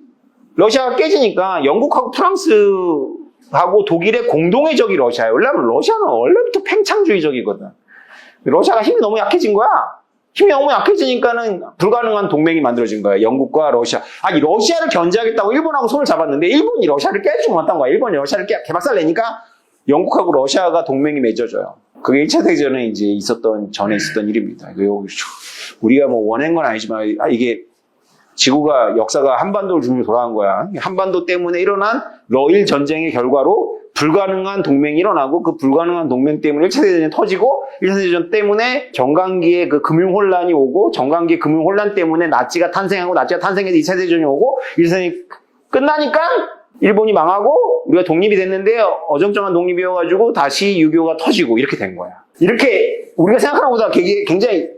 러시아가 깨지니까 영국하고 프랑스하고 독일의 공동의 적이 러시아예요. 왜냐면 러시아는 원래부터 팽창주의적이거든. 러시아가 힘이 너무 약해진 거야. 힘이 너무 약해지니까는 불가능한 동맹이 만들어진 거야. 영국과 러시아. 아니, 러시아를 견제하겠다고 일본하고 손을 잡았는데 일본이 러시아를 깨지 못한 거야. 일본이 러시아를 개박살 내니까 영국하고 러시아가 동맹이 맺어져요. 그게 1차 대전에 이제 전에 있었던 일입니다. 우리가 뭐 원한 건 아니지만, 이게 지구가, 역사가 한반도를 중심으로 돌아간 거야. 한반도 때문에 일어난 러일 전쟁의 결과로 불가능한 동맹이 일어나고 그 불가능한 동맹 때문에 1차 대전이 터지고 1차 대전 때문에 정강기에 그 금융혼란이 오고 정강기의 금융혼란 때문에 나치가 탄생하고 나치가 탄생해서 2차 대전이 오고 1차 대전이 끝나니까 일본이 망하고 우리가 독립이 됐는데 어정쩡한 독립이어가지고 다시 6.25가 터지고 이렇게 된 거야. 이렇게 우리가 생각하는 것보다 굉장히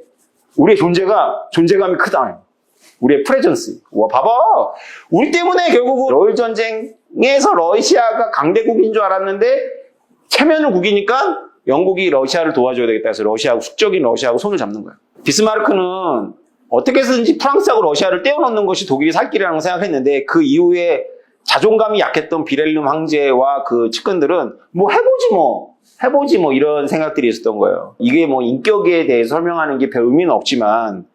우리의 존재감이 크다. 우리의 프레전스. 와, 봐봐. 우리 때문에 결국은 러일 전쟁에서 러시아가 강대국인 줄 알았는데 체면을 구기니까 영국이 러시아를 도와줘야 되겠다 해서 숙적인 러시아하고 손을 잡는 거야. 비스마르크는 어떻게 해서든지 프랑스하고 러시아를 떼어놓는 것이 독일의 살 길이라는 걸 생각했는데 그 이후에 자존감이 약했던 비렐름 황제와 그 측근들은 해보지 뭐 이런 생각들이 있었던 거예요. 이게 뭐 인격에 대해서 설명하는 게 별 의미는 없지만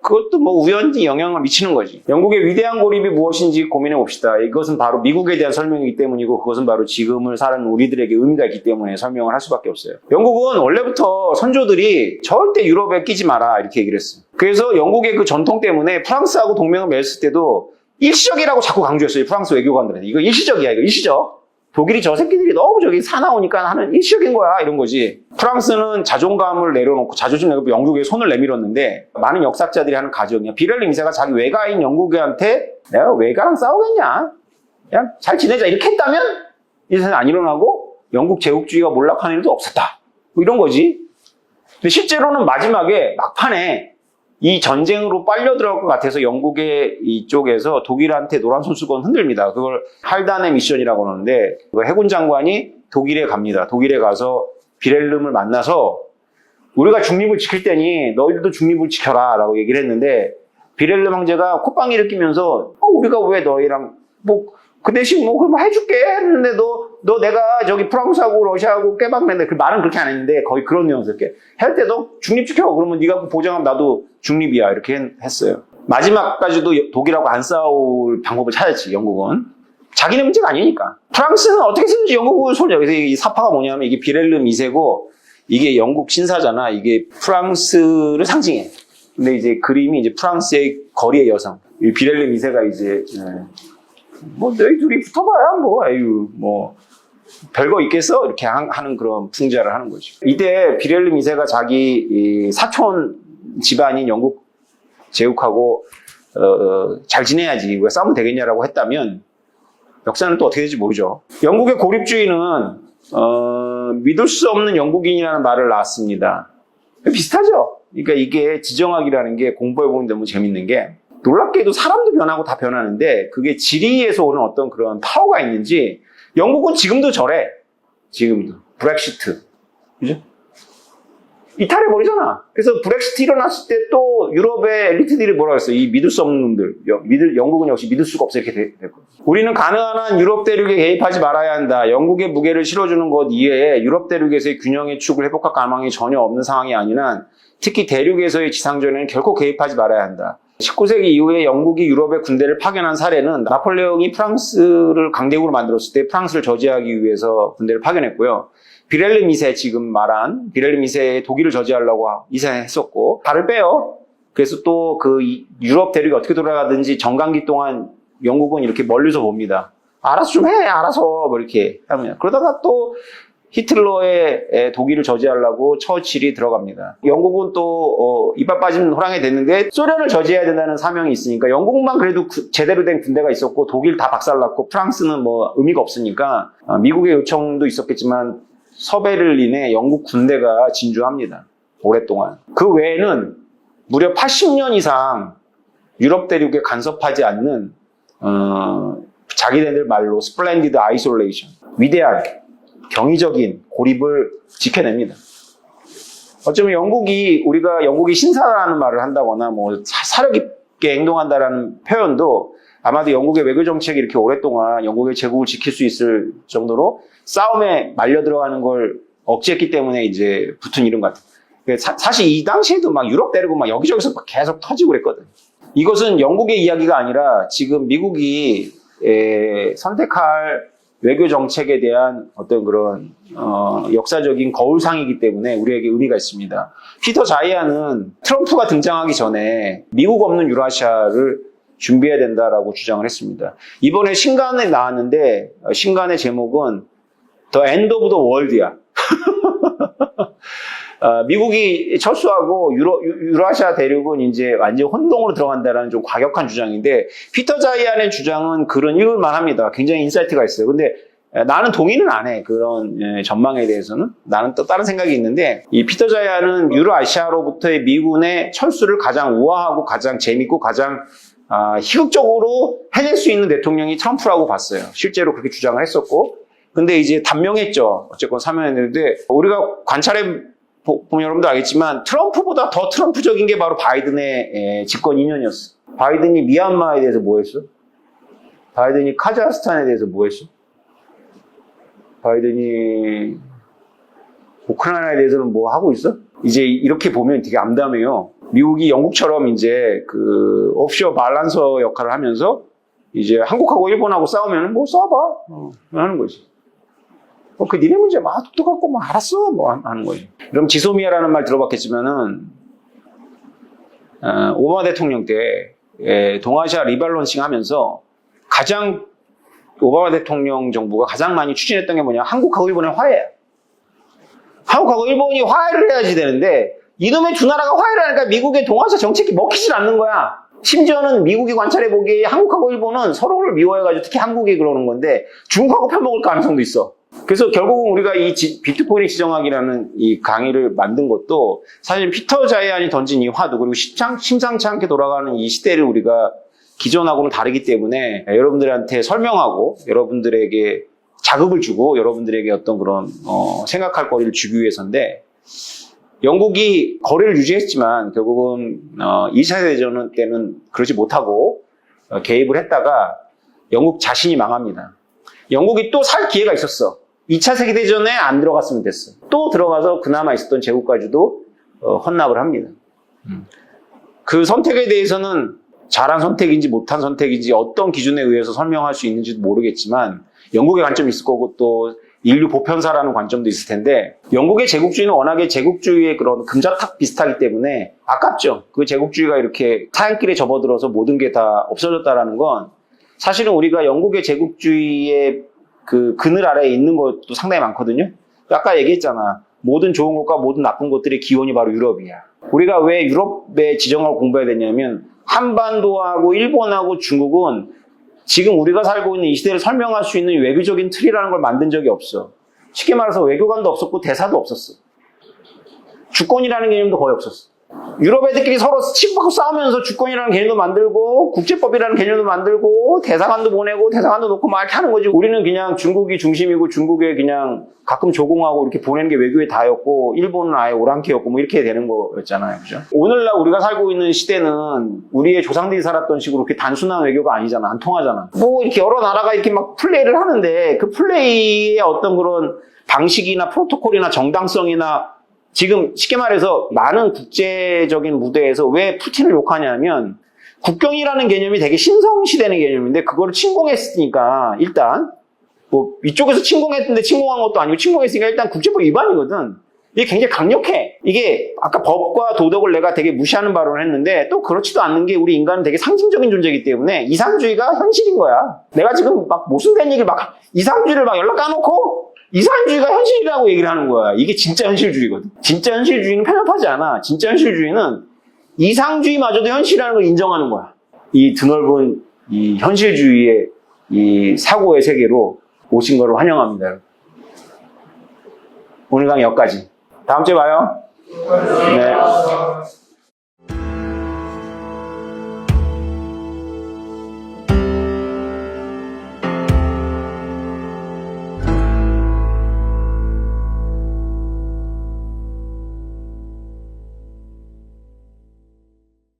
그것도 뭐 우연히 영향을 미치는 거지. 영국의 위대한 고립이 무엇인지 고민해 봅시다. 이것은 바로 미국에 대한 설명이기 때문이고 그것은 바로 지금을 사는 우리들에게 의미가 있기 때문에 설명을 할 수밖에 없어요. 영국은 원래부터 선조들이 절대 유럽에 끼지 마라 이렇게 얘기를 했어요. 그래서 영국의 그 전통 때문에 프랑스하고 동맹을 맺었을 때도 일시적이라고 자꾸 강조했어요. 프랑스 외교관들한테. 이거 일시적이야. 이거 일시적. 독일이 저 새끼들이 너무 저기 사나우니까 하는 일시적인 거야 이런 거지. 프랑스는 자존감을 내려놓고 자존심 내고 영국에 손을 내밀었는데 많은 역사학자들이 하는 가정이야. 비렐름 2세가 자기 외가인 영국한테 내가 외가랑 싸우겠냐? 그냥 잘 지내자 이렇게 했다면 이 세상에 안 일어나고 영국 제국주의가 몰락하는 일도 없었다. 뭐 이런 거지. 근데 실제로는 마지막에 막판에 이 전쟁으로 빨려 들어갈 것 같아서 영국의 이쪽에서 독일한테 노란 손수건 흔들립니다. 그걸 할단의 미션이라고 하는데 해군 장관이 독일에 갑니다. 독일에 가서 비렐름을 만나서 우리가 중립을 지킬 테니 너희들도 중립을 지켜라 라고 얘기를 했는데 비렐름 황제가 콧방귀를 끼면서 우리가 왜 너희랑 그 대신 그럼 해줄게 했는데 너 내가 저기 프랑스하고 러시아하고 깨박맨데 그 말은 그렇게 안 했는데 거의 그런 뉘앙스였게 할 때도 중립 지켜 그러면 네가 보장하면 나도 중립이야 이렇게 했어요. 마지막까지도 독일하고 안 싸울 방법을 찾았지 영국은. 자기네 문제가 아니니까. 프랑스는 어떻게 쓰는지 영국을 손 여기서 이 사파가 뭐냐면 이게 비렐름 2세고 이게 영국 신사잖아. 이게 프랑스를 상징해. 근데 이제 그림이 이제 프랑스의 거리의 여성. 이 비렐름 2세가 이제 너희 둘이 붙어봐야 별거 있겠어? 이렇게 하는 그런 풍자를 하는 거죠. 이때 비렐름 2세가 자기 사촌 집안인 영국 제국하고 잘 지내야지 왜 싸우면 되겠냐라고 했다면 역사는 또 어떻게 될지 모르죠. 영국의 고립주의는 믿을 수 없는 영국인이라는 말을 낳았습니다. 비슷하죠. 그러니까 이게 지정학이라는 게 공부해보면 너무 재밌는 게 놀랍게도 사람도 변하고 다 변하는데 그게 지리에서 오는 어떤 그런 파워가 있는지 영국은 지금도 저래. 지금도. 브렉시트. 그죠? 이탈해버리잖아. 그래서 브렉시트 일어났을 때 또 유럽의 엘리트들이 뭐라고 했어요? 이 믿을 수 없는 놈들. 영국은 역시 믿을 수가 없어. 이렇게 됐고. 우리는 가능한 한 유럽 대륙에 개입하지 말아야 한다. 영국의 무게를 실어주는 것 이외에 유럽 대륙에서의 균형의 축을 회복할 가망이 전혀 없는 상황이 아닌 한 특히 대륙에서의 지상전에는 결코 개입하지 말아야 한다. 19세기 이후에 영국이 유럽에 군대를 파견한 사례는 나폴레옹이 프랑스를 강대국으로 만들었을 때 프랑스를 저지하기 위해서 군대를 파견했고요. 비렐름 2세 지금 말한 비렐름 2세의 독일을 저지하려고 이사했었고 발을 빼요. 그래서 또 그 유럽 대륙이 어떻게 돌아가든지 정강기 동안 영국은 이렇게 멀리서 봅니다. 알아서 좀 해, 알아서 뭐 이렇게 하면 그러다가 또 히틀러의 독일을 저지하려고 처칠이 들어갑니다. 영국은 또 이빨 빠진 호랑이 됐는데 소련을 저지해야 된다는 사명이 있으니까 영국만 그래도 제대로 된 군대가 있었고 독일 다 박살났고 프랑스는 뭐 의미가 없으니까 미국의 요청도 있었겠지만 서베를린에 영국 군대가 진주합니다. 오랫동안. 그 외에는 무려 80년 이상 유럽 대륙에 간섭하지 않는 자기네들 말로 스플렌디드 아이솔레이션, 위대한 경이적인 고립을 지켜냅니다. 어쩌면 우리가 영국이 신사라는 말을 한다거나 뭐 사력 있게 행동한다라는 표현도 아마도 영국의 외교 정책이 이렇게 오랫동안 영국의 제국을 지킬 수 있을 정도로 싸움에 말려 들어가는 걸 억제했기 때문에 이제 붙은 이름 같아요. 사실 이 당시에도 막 유럽 대륙은 막 여기저기서 막 계속 터지고 그랬거든. 이것은 영국의 이야기가 아니라 지금 미국이 선택할 외교 정책에 대한 어떤 그런 역사적인 거울상이기 때문에 우리에게 의미가 있습니다. 피터 자이아는 트럼프가 등장하기 전에 미국 없는 유라시아를 준비해야 된다라고 주장을 했습니다. 이번에 신간에 나왔는데 신간의 제목은 The End of the World야. 미국이 철수하고 유라시아 대륙은 이제 완전 혼동으로 들어간다는 좀 과격한 주장인데 피터 자이안의 주장은 글은 읽을만 합니다. 굉장히 인사이트가 있어요. 근데 나는 동의는 안 해. 그런 전망에 대해서는. 나는 또 다른 생각이 있는데 이 피터 자이안은 유라시아로부터의 미군의 철수를 가장 우아하고 가장 재밌고 가장 희극적으로 해낼 수 있는 대통령이 트럼프라고 봤어요. 실제로 그렇게 주장을 했었고 근데 이제 단명했죠. 어쨌건 사면했는데 우리가 관찰해 보면 여러분도 알겠지만 트럼프보다 더 트럼프적인 게 바로 바이든의 집권 2년이었어. 바이든이 미얀마에 대해서 뭐 했어? 바이든이 카자흐스탄에 대해서 뭐 했어? 바이든이 우크라이나에 대해서는 뭐 하고 있어? 이제 이렇게 보면 되게 암담해요. 미국이 영국처럼 이제 그 옵쇼어 밸런서 역할을 하면서 이제 한국하고 일본하고 싸우면 뭐 싸워봐. 하는 거지. 그 니네 문제 막 똑똑하고 뭐 알았어 뭐 하는 거지. 그럼 지소미아라는 말 들어봤겠지만은 오바마 대통령 때 동아시아 리밸런싱 하면서 가장 오바마 대통령 정부가 가장 많이 추진했던 게 뭐냐? 한국하고 일본의 화해야. 한국하고 일본이 화해를 해야지 되는데 이놈의 두 나라가 화해를 하니까 미국의 동아시아 정책이 먹히질 않는 거야. 심지어는 미국이 관찰해보기에 한국하고 일본은 서로를 미워해가지고 특히 한국이 그러는 건데 중국하고 편먹을 가능성도 있어. 그래서 결국은 우리가 이 비트코인의 지정학이라는 이 강의를 만든 것도 사실 피터 자이안이 던진 이 화두 그리고 심상치 않게 돌아가는 이 시대를 우리가 기존하고는 다르기 때문에 여러분들한테 설명하고 여러분들에게 자극을 주고 여러분들에게 어떤 그런 생각할 거리를 주기 위해서인데 영국이 거리를 유지했지만 결국은 2차 세계대전 때는 그러지 못하고 개입을 했다가 영국 자신이 망합니다. 영국이 또 살 기회가 있었어. 2차 세계대전에 안 들어갔으면 됐어. 또 들어가서 그나마 있었던 제국까지도 헌납을 합니다. 그 선택에 대해서는 잘한 선택인지 못한 선택인지 어떤 기준에 의해서 설명할 수 있는지도 모르겠지만 영국의 관점이 있을 거고 또 인류 보편사라는 관점도 있을 텐데 영국의 제국주의는 워낙에 제국주의의 그런 금자탑 비슷하기 때문에 아깝죠. 그 제국주의가 이렇게 타향길에 접어들어서 모든 게 다 없어졌다라는 건 사실은 우리가 영국의 제국주의의 그 그늘 아래에 있는 것도 상당히 많거든요. 아까 얘기했잖아. 모든 좋은 것과 모든 나쁜 것들의 기원이 바로 유럽이야. 우리가 왜 유럽의 지정학을 공부해야 되냐면 한반도하고 일본하고 중국은 지금 우리가 살고 있는 이 시대를 설명할 수 있는 외교적인 틀이라는 걸 만든 적이 없어. 쉽게 말해서 외교관도 없었고 대사도 없었어. 주권이라는 개념도 거의 없었어. 유럽 애들끼리 서로 치고받고 싸우면서 주권이라는 개념도 만들고 국제법이라는 개념도 만들고 대사관도 보내고 대사관도 놓고 막 이렇게 하는 거지. 우리는 그냥 중국이 중심이고 중국에 그냥 가끔 조공하고 이렇게 보내는 게 외교의 다였고 일본은 아예 오랑캐였고 뭐 이렇게 되는 거였잖아요. 그죠? 오늘날 우리가 살고 있는 시대는 우리의 조상들이 살았던 식으로 그렇게 단순한 외교가 아니잖아. 안 통하잖아. 뭐 이렇게 여러 나라가 이렇게 막 플레이를 하는데 그 플레이의 어떤 그런 방식이나 프로토콜이나 정당성이나 지금 쉽게 말해서 많은 국제적인 무대에서 왜 푸틴을 욕하냐면 국경이라는 개념이 되게 신성시되는 개념인데 그거를 침공했으니까 일단 뭐 이쪽에서 침공했는데 침공한 것도 아니고 침공했으니까 일단 국제법 위반이거든. 이게 굉장히 강력해. 이게 아까 법과 도덕을 내가 되게 무시하는 발언을 했는데 또 그렇지도 않는 게 우리 인간은 되게 상징적인 존재이기 때문에 이상주의가 현실인 거야. 내가 지금 막 모순된 얘기를 막 이상주의를 막 연락 까놓고 이상주의가 현실이라고 얘기를 하는 거야. 이게 진짜 현실주의거든. 진짜 현실주의는 편협하지 않아. 진짜 현실주의는 이상주의마저도 현실이라는 걸 인정하는 거야. 이 드넓은 이 현실주의의 이 사고의 세계로 오신 거를 환영합니다. 여러분. 오늘 강의 여기까지. 다음 주에 봐요. 네.